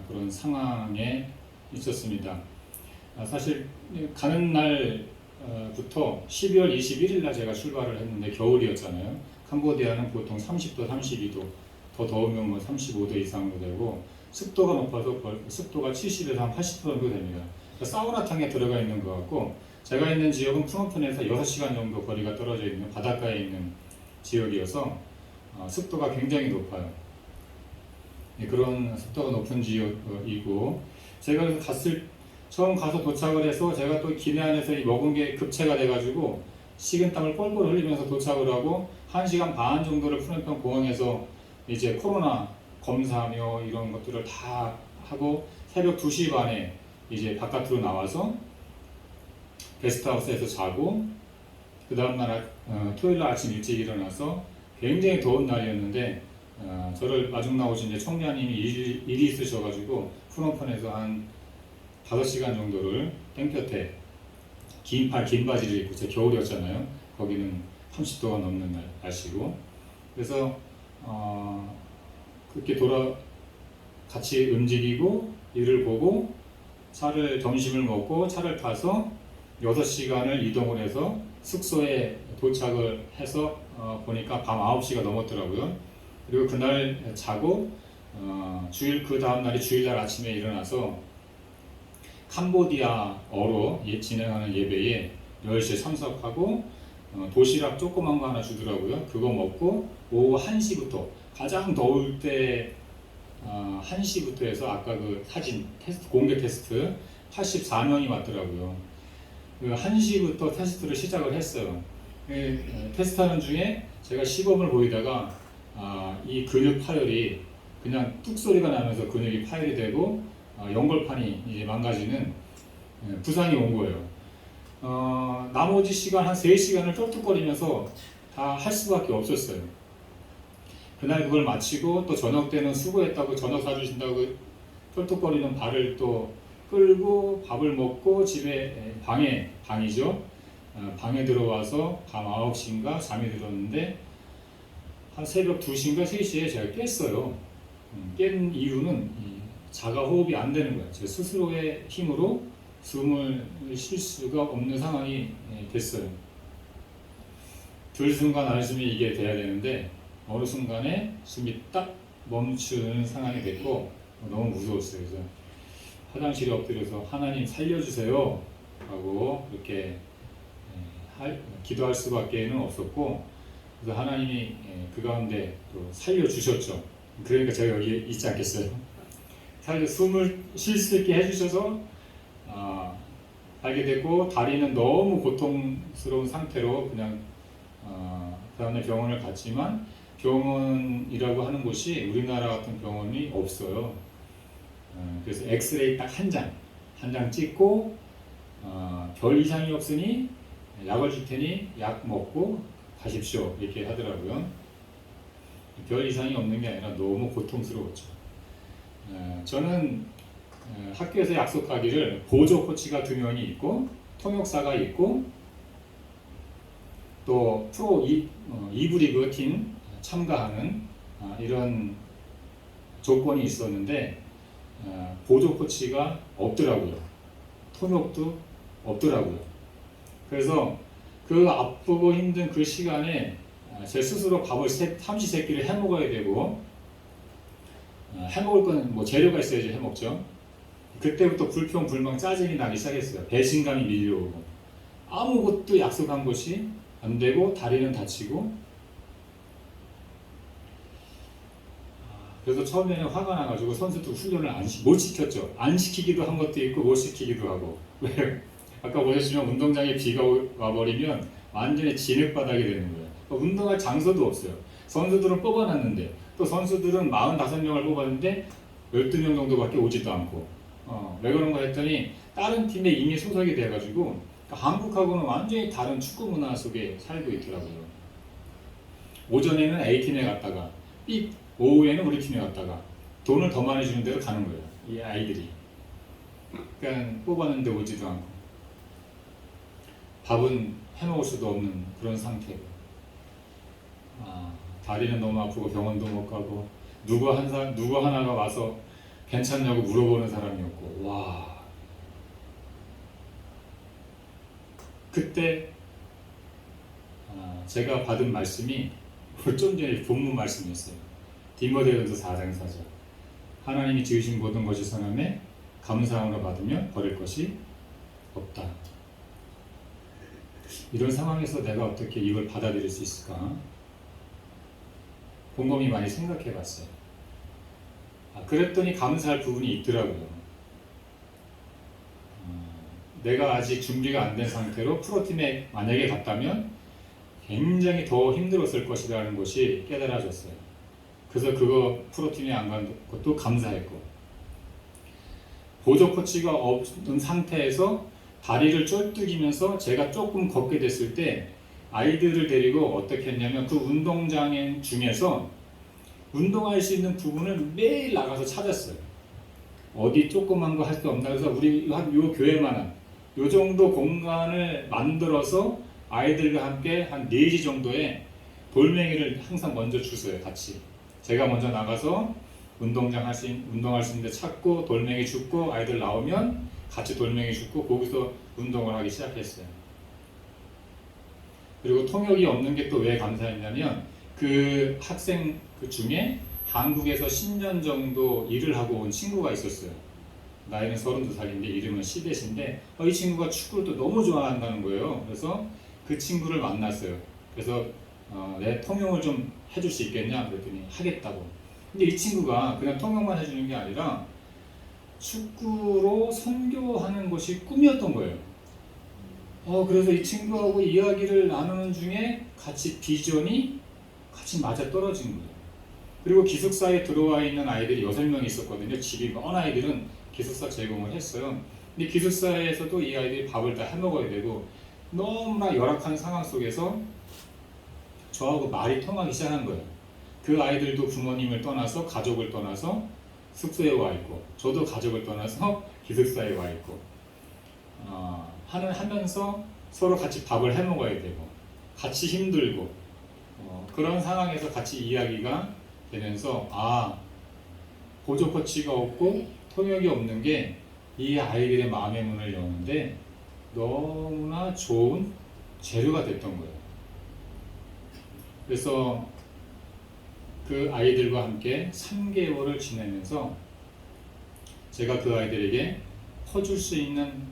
그런 상황에 있었습니다. 사실 가는 날부터 12월 21일 날 제가 출발을 했는데 겨울이었잖아요. 캄보디아는 보통 30도, 32도, 더 더우면 뭐 35도 이상으로 되고 습도가 높아서 습도가 70에서 80% 정도 됩니다. 그러니까 사우나탕에 들어가 있는 것 같고 제가 있는 지역은 프놈펜에서 6시간 정도 거리가 떨어져 있는 바닷가에 있는 지역이어서 습도가 굉장히 높아요. 그런 습도가 높은 지역이고 제가 처음 가서 도착을 해서 제가 또 기내 안에서 먹은 게 급체가 돼가지고 식은땀을 뻘뻘 흘리면서 도착을 하고 1시간 반 정도를 프놈펜 공항에서 이제 코로나 검사하며 이런 것들을 다 하고 새벽 2시 반에 이제 바깥으로 나와서 게스트하우스에서 자고 그 다음날 토요일 날 아침 일찍 일어나서 굉장히 더운 날이었는데 저를 마중 나오신 이제 청량님이 일이 있으셔가지고 프놈펜에서 한 5시간 정도를 땡볕에 긴 바지를 입고 제 겨울이었잖아요. 거기는 30도가 넘는 날씨고 그래서 그렇게 같이 움직이고 일을 보고 점심을 먹고 차를 타서 6시간을 이동을 해서 숙소에 도착을 해서 보니까 밤 9시가 넘었더라고요. 그리고 그날 자고 그 다음날이 주일날 아침에 일어나서 캄보디아어로 진행하는 예배에 10시에 참석하고 도시락 조그만 거 하나 주더라고요. 그거 먹고 오후 1시부터 가장 더울 때 1시부터 해서 아까 그 사진 공개 테스트 84명이 왔더라고요. 그 1시부터 테스트를 시작을 했어요. 테스트하는 중에 제가 시범을 보이다가 이 근육 파열이 그냥 뚝 소리가 나면서 근육이 파열이 되고 연골판이 이제 망가지는 부상이 온 거예요. 나머지 시간 한 3시간을 쩔뚝거리면서 다 할 수밖에 없었어요. 그날 그걸 마치고 또 저녁 때는 수고했다고 저녁 사주신다고 쩔뚝거리는 발을 또 끌고 밥을 먹고 집에 방이죠. 방에 들어와서 밤 9시인가 잠이 들었는데 한 새벽 2시인가 3시에 제가 깼어요. 깬 이유는 자가 호흡이 안 되는 거예요. 제 스스로의 힘으로 숨을 쉴 수가 없는 상황이 됐어요. 들숨과 날숨이 이게 돼야 되는데 어느 순간에 숨이 딱 멈추는 상황이 됐고 너무 무서웠어요. 그래서 화장실에 엎드려서 하나님 살려주세요 하고 그렇게 기도할 수밖에는 없었고 그래서 하나님이 그 가운데 또 살려주셨죠. 그러니까 제가 여기에 있지 않겠어요. 숨을 쉴 수 있게 해주셔서 하게 됐고 다리는 너무 고통스러운 상태로 그냥 그 다음에 병원을 갔지만 병원이라고 하는 곳이 우리나라 같은 병원이 없어요. 그래서 엑스레이 딱 한 장 찍고 별 이상이 없으니 약을 줄 테니 약 먹고 가십시오 이렇게 하더라고요. 별 이상이 없는 게 아니라 너무 고통스러웠죠. 저는 학교에서 약속하기를 보조 코치가 2명이 있고 통역사가 있고 또 프로 2부 리그 팀 참가하는 이런 조건이 있었는데 보조 코치가 없더라고요. 통역도 없더라고요. 그래서 그 아프고 힘든 그 시간에 제 스스로 밥을 삼시세끼를 해 먹어야 되고 해 먹을 건 뭐 재료가 있어야지 해 먹죠. 그때부터 불평, 불만, 짜증이 나기 시작했어요. 배신감이 밀려오고 아무것도 약속한 것이 안 되고 다리는 다치고 그래서 처음에는 화가 나가지고 선수들 훈련을 못 시켰죠. 안 시키기도 한 것도 있고 못 시키기도 하고 왜? 아까 보셨지만 운동장에 비가 와버리면 완전히 진흙바닥이 되는 거예요. 운동할 장소도 없어요. 선수들은 뽑아놨는데 또 선수들은 45명을 뽑았는데 12명 정도밖에 오지도 않고 왜 그런가 했더니 다른 팀에 이미 소속이 돼가지고 한국하고는 완전히 다른 축구 문화 속에 살고 있더라고요. 오전에는 A팀에 갔다가 오후에는 우리 팀에 갔다가 돈을 더 많이 주는 데로 가는 거예요. 이 아이들이. 그러니까 뽑았는데 오지도 않고 밥은 해먹을 수도 없는 그런 상태고 다리는 너무 아프고 병원도 못 가고 누구 하나가 와서 괜찮냐고 물어보는 사람이었고 와 그때 제가 받은 말씀이 좀 전에 본문 말씀이었어요. 디모데전서 4장 4절 하나님이 지으신 모든 것이 선함에 감사함으로 받으면 버릴 것이 없다. 이런 상황에서 내가 어떻게 이걸 받아들일 수 있을까? 곰곰이 많이 생각해 봤어요. 그랬더니 감사할 부분이 있더라고요. 내가 아직 준비가 안 된 상태로 프로팀에 만약에 갔다면 굉장히 더 힘들었을 것이라는 것이 깨달아졌어요. 그래서 그거 프로팀에 안 간 것도 감사했고 보조 코치가 없는 상태에서 다리를 쫄뚝이면서 제가 조금 걷게 됐을 때 아이들을 데리고 어떻게 했냐면 그 운동장 중에서 운동할 수 있는 부분을 매일 나가서 찾았어요. 어디 조그만 거 할 수 없나 그래서 우리 요 교회만한 요 정도 공간을 만들어서 아이들과 함께 한 4시 정도에 돌멩이를 항상 먼저 주세요. 같이 제가 먼저 나가서 운동할 수 있는 데 찾고 돌멩이 줍고 아이들 나오면 같이 돌멩이 줍고 거기서 운동을 하기 시작했어요. 그리고 통역이 없는 게 또 왜 감사했냐면 그 학생 그 중에 한국에서 10년 정도 일을 하고 온 친구가 있었어요. 나이는 32살인데 이름은 시대신데 이 친구가 축구를 또 너무 좋아한다는 거예요. 그래서 그 친구를 만났어요. 그래서 내 통역을 좀 해줄 수 있겠냐 그랬더니 하겠다고. 근데 이 친구가 그냥 통역만 해주는 게 아니라 축구로 선교하는 것이 꿈이었던 거예요. 그래서 이 친구하고 이야기를 나누는 중에 같이 비전이 같이 맞아 떨어진 거예요. 그리고 기숙사에 들어와 있는 아이들이 6명이 있었거든요. 집이 먼 아이들은 기숙사 제공을 했어요. 근데 기숙사에서도 이 아이들이 밥을 다 해먹어야 되고 너무나 열악한 상황 속에서 저하고 말이 통하기 시작한 거예요. 그 아이들도 부모님을 떠나서 가족을 떠나서 숙소에 와 있고 저도 가족을 떠나서 기숙사에 와 있고 하면서 서로 같이 밥을 해 먹어야 되고 같이 힘들고 그런 상황에서 같이 이야기가 되면서 보조 코치가 없고 통역이 없는 게 이 아이들의 마음의 문을 여는데 너무나 좋은 재료가 됐던 거예요. 그래서 그 아이들과 함께 3개월을 지내면서 제가 그 아이들에게 퍼줄 수 있는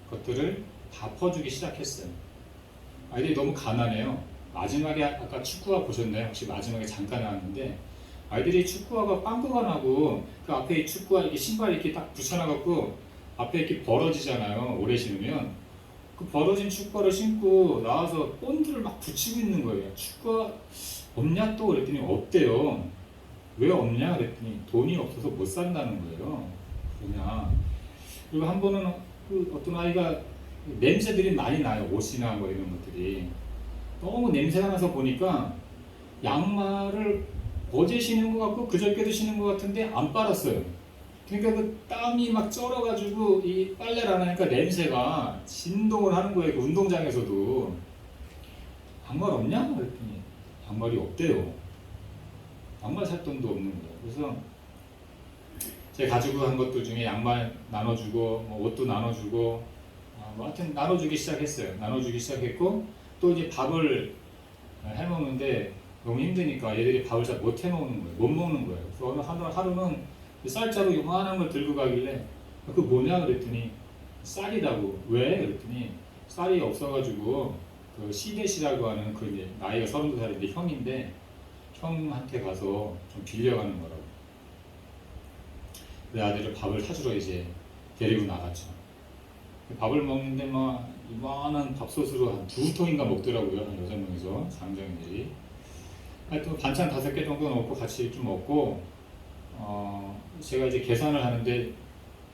것들을 다 퍼주기 시작했어요. 아이들이 너무 가난해요. 마지막에 아까 축구화 보셨나요? 혹시 마지막에 잠깐 나왔는데 아이들이 축구화가 빵꾸가 나고 그 앞에 이 축구화 이렇게 신발 이렇게 딱 붙여놔갖고 앞에 이렇게 벌어지잖아요. 오래 신으면 그 벌어진 축구화를 신고 나와서 본드를 막 붙이고 있는 거예요. 축구화 없냐 또 그랬더니 없대요. 왜 없냐 그랬더니 돈이 없어서 못 산다는 거예요. 그냥. 그리고 한 번은 그 어떤 아이가 냄새들이 많이 나요. 옷이나 뭐 이런 것들이 너무 냄새가 나서 보니까 양말을 어제 신은 것 같고 그저께도 신은 것 같은데 안 빨았어요. 그러니까 그 땀이 막 쩔어가지고 이 빨래를 안 하니까 냄새가 진동을 하는 거예요. 그 운동장에서도. 양말 없냐? 그랬더니 양말이 없대요. 양말 살 돈도 없는 거예요. 그래서 제가 가지고 한 것들 중에 양말 나눠주고 뭐 옷도 나눠주고 뭐 하여튼 나눠주기 시작했어요. 나눠주기 시작했고 또 이제 밥을 해먹는데 너무 힘드니까 얘들이 밥을 잘 못 해먹는 거예요. 못 먹는 거예요. 그래서 어느 하루는 쌀자루 요만한 걸 들고 가길래 그 뭐냐 그랬더니 쌀이라고. 왜? 그랬더니 쌀이 없어가지고 그 시대시라고 하는 그 이제 나이가 32살인데 형인데 형한테 가서 좀 빌려가는 거라고. 내 아들을 밥을 사주러 이제 데리고 나갔죠. 밥을 먹는데 막 이만한 밥솥으로 한 2통인가 먹더라고요. 한 6명이서 장정들이. 하여튼 반찬 5개 정도 넣고 같이 좀 먹고 제가 이제 계산을 하는데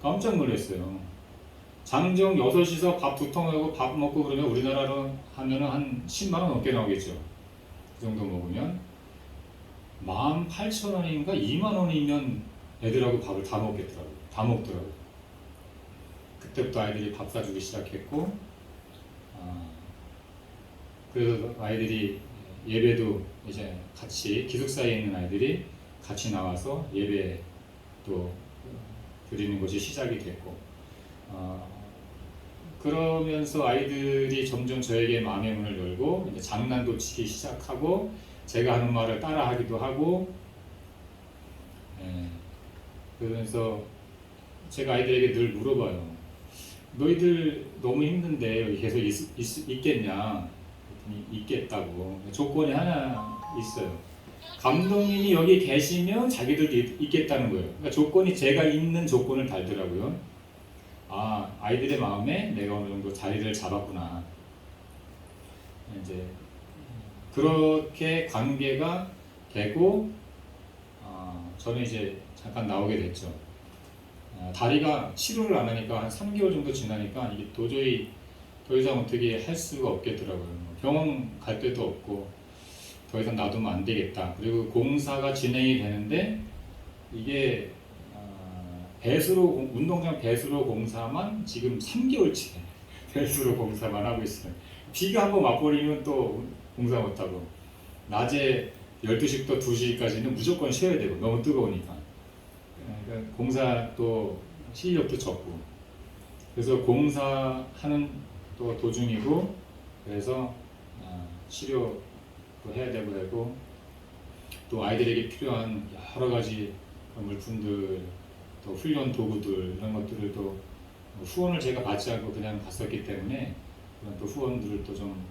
깜짝 놀랐어요. 장정 6이서 밥 2통 하고 밥 먹고 그러면 우리나라로 하면은 한 10만 원 넘게 나오겠죠. 그 정도 먹으면 18,000원인가 2만 원이면 애들하고 밥을 다 먹겠더라고요. 다 먹더라고요. 그때부터 아이들이 밥 사주기 시작했고 그래서 아이들이 예배도 이제 같이 기숙사에 있는 아이들이 같이 나와서 예배 또 드리는 것이 시작이 됐고 그러면서 아이들이 점점 저에게 마음의 문을 열고 이제 장난도 치기 시작하고 제가 하는 말을 따라하기도 하고 그러면서 제가 아이들에게 늘 물어봐요. 너희들 너무 힘든데 여기 계속 있겠냐? 있겠다고. 조건이 하나 있어요. 감독님이 여기 계시면 자기들도 있겠다는 거예요. 그러니까 조건이 제가 있는 조건을 달더라고요. 아이들의 마음에 내가 어느 정도 자리를 잡았구나. 이제 그렇게 관계가 되고 저는 이제 잠깐 나오게 됐죠. 다리가 치료를 안 하니까 한 3개월 정도 지나니까 이게 도저히 더 이상 어떻게 할 수가 없겠더라고요. 병원 갈 데도 없고 더 이상 놔두면 안 되겠다. 그리고 공사가 진행이 되는데 이게 운동장 배수로 공사만 지금 3개월째 배수로 공사만 하고 있어요. 비가 한번 맞버리면 또 공사 못하고 낮에 12시부터 2시까지는 무조건 쉬어야 되고 너무 뜨거우니까 그러니까 공사 또 실력도 적고 그래서 공사하는 또 도중이고 그래서 치료도 해야 되고 또 아이들에게 필요한 여러 가지 물품들 또 훈련 도구들 이런 것들을 또 후원을 제가 받지 않고 그냥 갔었기 때문에 그런 또 후원들을 또 좀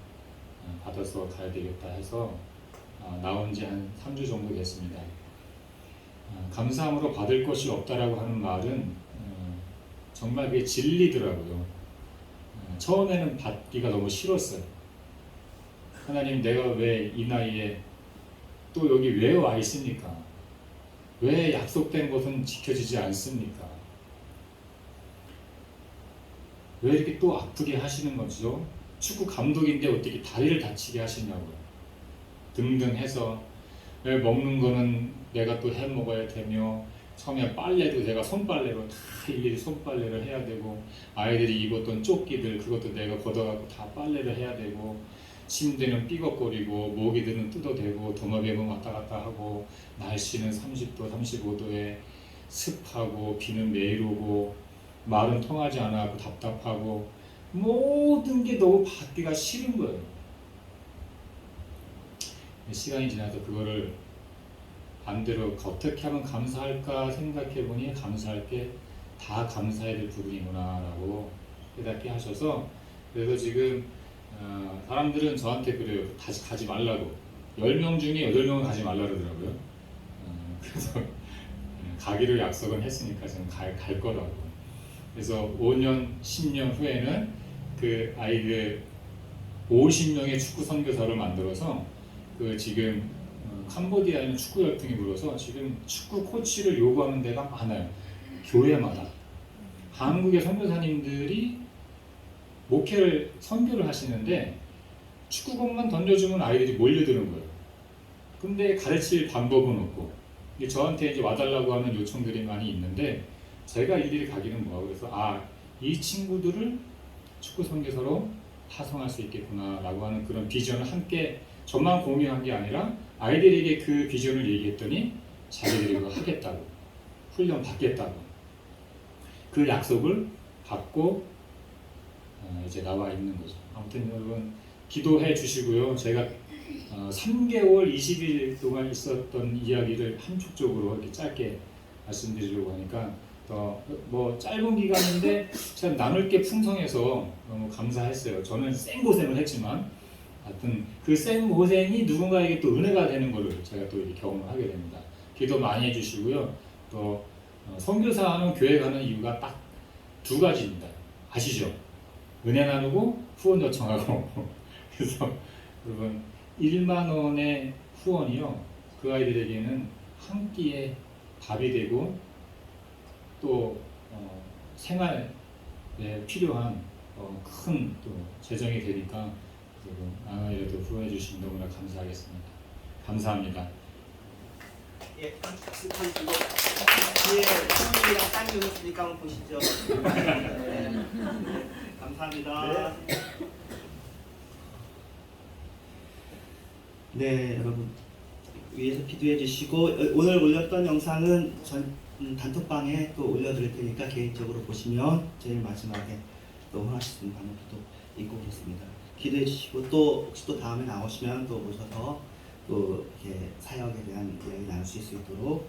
받아서 가야 되겠다 해서 나온 지 한 3주 정도 됐습니다. 감사함으로 받을 것이 없다라고 하는 말은 정말 그게 진리더라고요. 처음에는 받기가 너무 싫었어요. 하나님 내가 왜 이 나이에 또 여기 왜 와 있습니까? 왜 약속된 것은 지켜지지 않습니까? 왜 이렇게 또 아프게 하시는 거죠? 축구 감독인데 어떻게 다리를 다치게 하시냐고요. 등등 해서 왜 먹는 거는 내가 또 해 먹어야 되며 처음에 빨래도 내가 손빨래로 다 일일이 손빨래를 해야 되고 아이들이 입었던 조끼들 그것도 내가 걷어갖고 다 빨래를 해야 되고 침대는 삐걱거리고 모기들은 뜯어대고 도마뱀은 왔다 갔다 하고 날씨는 30도 35도에 습하고 비는 매일 오고 말은 통하지 않아 답답하고 모든 게 너무 받기가 싫은 거예요. 시간이 지나서 그거를 반대로 어떻게 하면 감사할까 생각해보니 감사할 게 다 감사해야 될 부분이구나 라고 깨닫게 하셔서 그래서 지금 사람들은 저한테 그래요. 다시 가지 말라고 10명 중에 8명은 가지 말라 그러더라고요. 그래서 가기로 약속은 했으니까 저는 갈 거라고 그래서 5년, 10년 후에는 그 아이들 50명의 축구 선교사를 만들어서 그 지금 캄보디아에는 축구 열풍이 불어서 지금 축구 코치를 요구하는 데가 많아요. 교회마다. 한국의 선교사님들이 목회를 선교를 하시는데 축구공만 던져주면 아이들이 몰려드는 거예요. 근데 가르칠 방법은 없고 저한테 이제 와달라고 하는 요청들이 많이 있는데 제가 일일이 가기는 뭐하고 그래서 이 친구들을 축구 선교사로 파송할 수 있겠구나라고 하는 그런 비전을 함께 저만 공유한 게 아니라 아이들에게 그 비전을 얘기했더니 자기들이 그거 하겠다고 훈련 받겠다고 그 약속을 받고 이제 나와 있는 거죠. 아무튼 여러분 기도해 주시고요. 제가 3개월 20일 동안 있었던 이야기를 함축적으로 이렇게 짧게 말씀드리려고 하니까 뭐 짧은 기간인데 참 나눌 게 풍성해서 너무 감사했어요. 저는 생고생을 했지만 하여튼 그 생고생이 누군가에게 또 은혜가 되는 것을 제가 또 이렇게 경험을 하게 됩니다. 기도 많이 해주시고요. 또 선교사하는 교회 가는 이유가 딱 2가지입니다. 아시죠? 은혜 나누고 후원 요청하고 그래서 여러분 1만 원의 후원이요 그 아이들에게는 한 끼의 밥이 되고 또 생활에 필요한 큰 또 재정이 되니까 여러분 나눠이라도 후원해 주시면 너무나 감사하겠습니다. 감사합니다. 예, 뒤에 손님이랑 땅이 오셨으니까 한번 보시죠. 네. 감사합니다. 네, 여러분 위에서 기도해 주시고 오늘 올렸던 영상은 단톡방에 또 올려드릴 테니까 개인적으로 보시면 제일 마지막에 또 원하실 수 있는 방법도 있고 그렇습니다. 기도해 주시고 또 혹시 또 다음에 나오시면 또 오셔서 또 이렇게 사역에 대한 이야기 나눌 수 있도록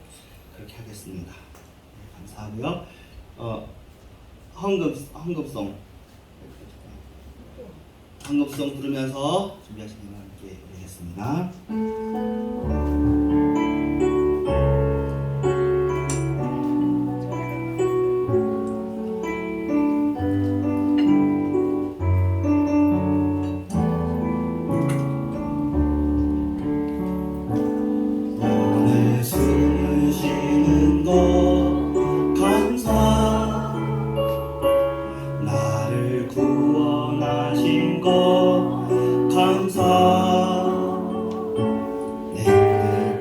그렇게 하겠습니다. 네, 감사하고요. 헌금송 부르면서 준비하시는 분 함께 드리겠습니다. 오늘 숨을 쉬는 것 감사 나를 구원하신 것 감사 내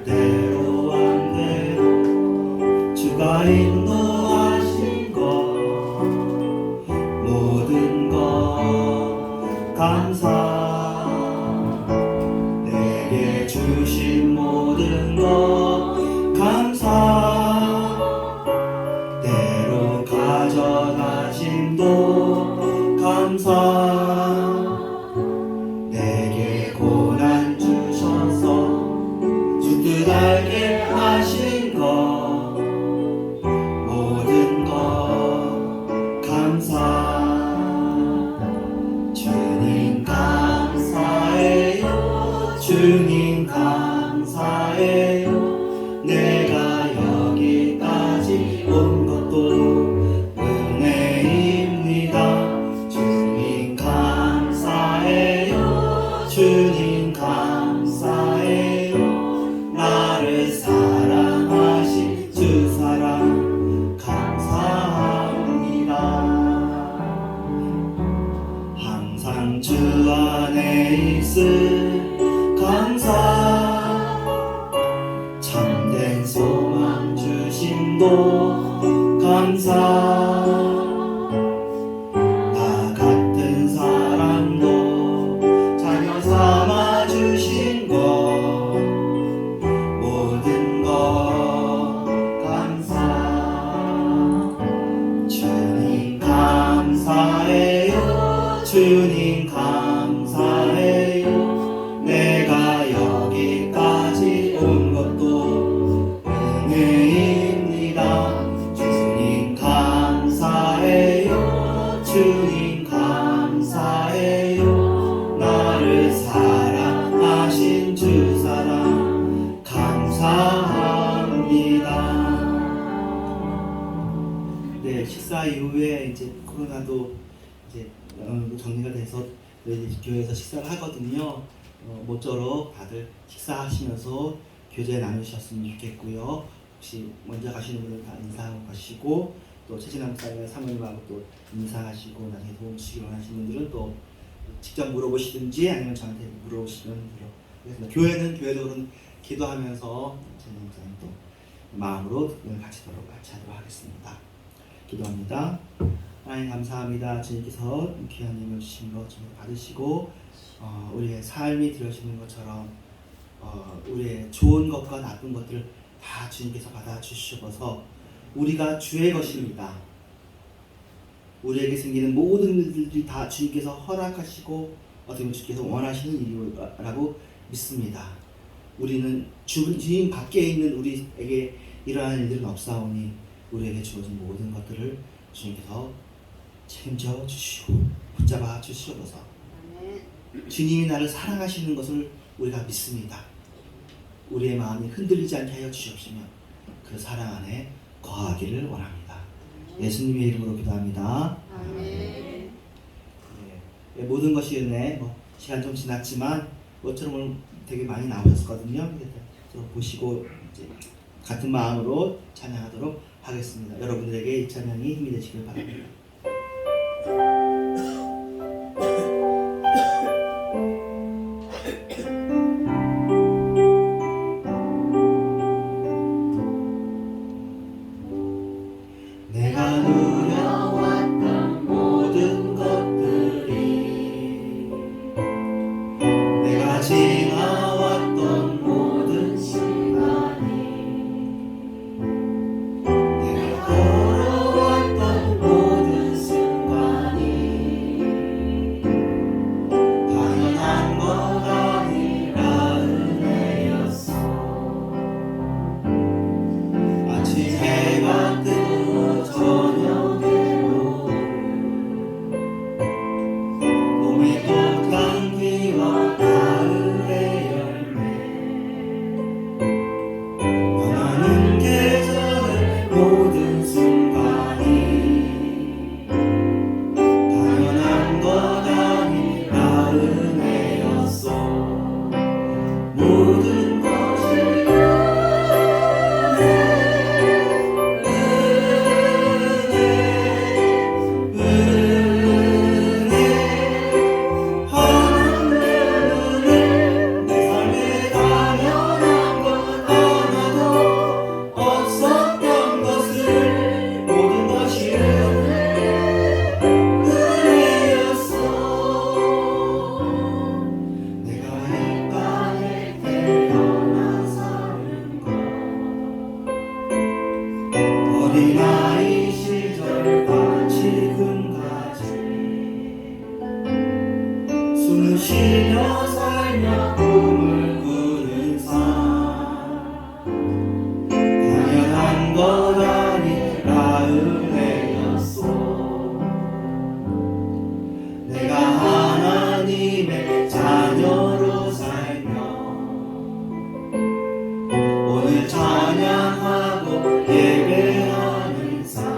뜻대로 안 되고 주가 인도하신 것 모든 것 감사 내게 주신 모든 것 감사 때로 가져가심도 감사 내게 고난 주셔서 주 뜻 알게 하신 것 모든 것 감사 주님 감사해요 주님 감사해요 내가 여기까지 온 것도 은혜입니다 주님 감사해요 주님 감사해요 나를 사랑하신 주 사랑 감사합니다 항상 주 안에 있을 감사 참된 소망 주심도 감사 나 같은 사람도 자녀 삼아 주신 것 모든 것 감사 주님 감사해요 주님 감사해요 내가 여기까지 온 것도 은혜입니다 주님 감사해요 식사 이후에 이제 코로나도 이제 정리가 돼서 저희 교회에서 식사를 하거든요. 모쪼록 다들 식사하시면서 교제 나누셨으면 좋겠고요. 혹시 먼저 가시는 분들 다 인사하고 가시고, 또 최진남 목사님 사모님하고 또 인사하시고, 나중에 도움 주시기 원하시는 분들은 또 직접 물어보시든지 아니면 저한테 물어보시면 돼요. 그래서 교회는 교회적으로 기도하면서 최진남 목사님 또 마음으로 오늘 같이 하도록 하겠습니다. 기도합니다. 하나님 감사합니다. 주님께서 귀한 힘을 주신 것 좀 받으시고 우리의 삶이 되어지는 것처럼 우리의 좋은 것과 나쁜 것들을 다 주님께서 받아주셔서 우리가 주의 것입니다. 우리에게 생기는 모든 일들이 다 주님께서 허락하시고 어떻게 보면 주님께서 원하시는 일이라고 믿습니다. 우리는 주님 밖에 있는 우리에게 일어나는 일들은 없사오니 우리에게 주어진 모든 것들을 주님께서 책임져 주시고 붙잡아 주시옵소서. 주님이 나를 사랑하시는 것을 우리가 믿습니다. 우리의 마음이 흔들리지 않게 하여 주시옵시며 그 사랑 안에 거하기를 원합니다. 예수님의 이름으로 기도합니다. 아멘. 모든 것이 은혜. 시간 좀 지났지만 모처럼 되게 많이 나오셨거든요. 보시고 이제 같은 마음으로 찬양하도록 하겠습니다. 여러분들에게 이 찬양이 힘이 되시길 바랍니다. 내가 누려왔던 모든 것들이 내가 지나왔던 모든 시간이 내가 걸어왔던 모든 순간이 당연한 것 아니라 은혜였어. 아침 해가 뜨고 저녁에로 봄의 꽃향기와 가을의 열매 변하는 계절의 모든 순간이 당연한 것 아니라 은혜였어. 모든 것이 어린아이 시절과 지금까지 숨을 쉬며 살며 꿈을 꾸는 삶 당연한 것 아니라 은혜였어. 내가 하나님의 자녀로 살며 오늘 찬양하고 예배하는 삶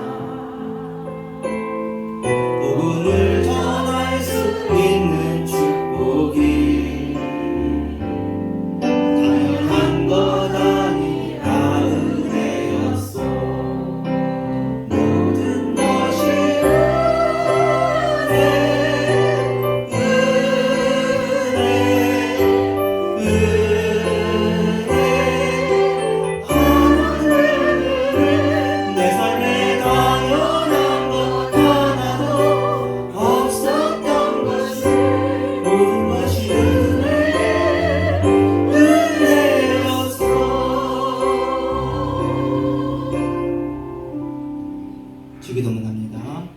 복음을 전할 수 있는 축복이 당연한 것 아니라 은혜였어. 모든 것이 내 삶에 당연한 것 하나도 없었던 것이 모든 것이 은혜였어. 주기도문합니다.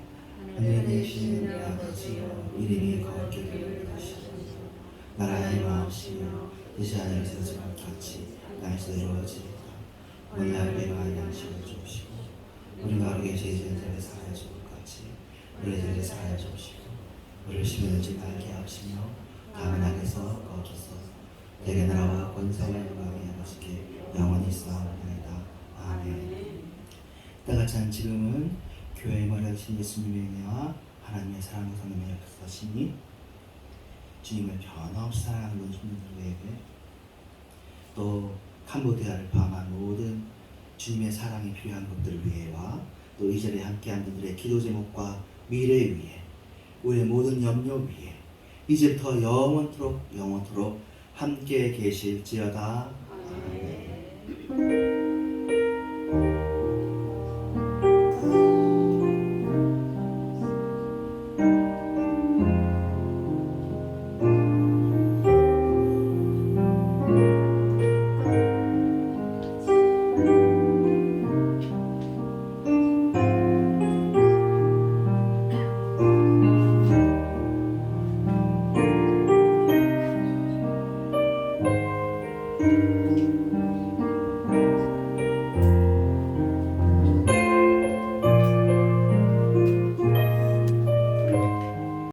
하늘에 계신 우리 아버지여 이름이 거룩히 여겨주시옵소서. 나라의 마음이시여 이제 하늘에서 지금 같이 땅에서 이루어지리라. 오늘 날 매일의 양식을 주시고 우리가 우리의 죄인들에게 사하여 줄 것 같이 우리에게 사하여 주시고 우리를 시험에 들지 말게 하시며 다만 악에서 거두소서. 내게 나라와 권세와 영광이 아버지께 영원히 있사옵나이다. 아멘. 다 같이 한 지금은 교회의 머리 되신 예수님의 은혜와 하나님의 사랑과 성령의 역사시니 주님을 변함없이 사랑하는 모든 신분들에게 또 캄보디아를 포함한 모든 주님의 사랑이 필요한 것들을 위해와 또 이 자리에 함께한 분들의 기도 제목과 미래 위해 우리의 모든 염려 위해 이제부터 영원토록 함께 계실지어다.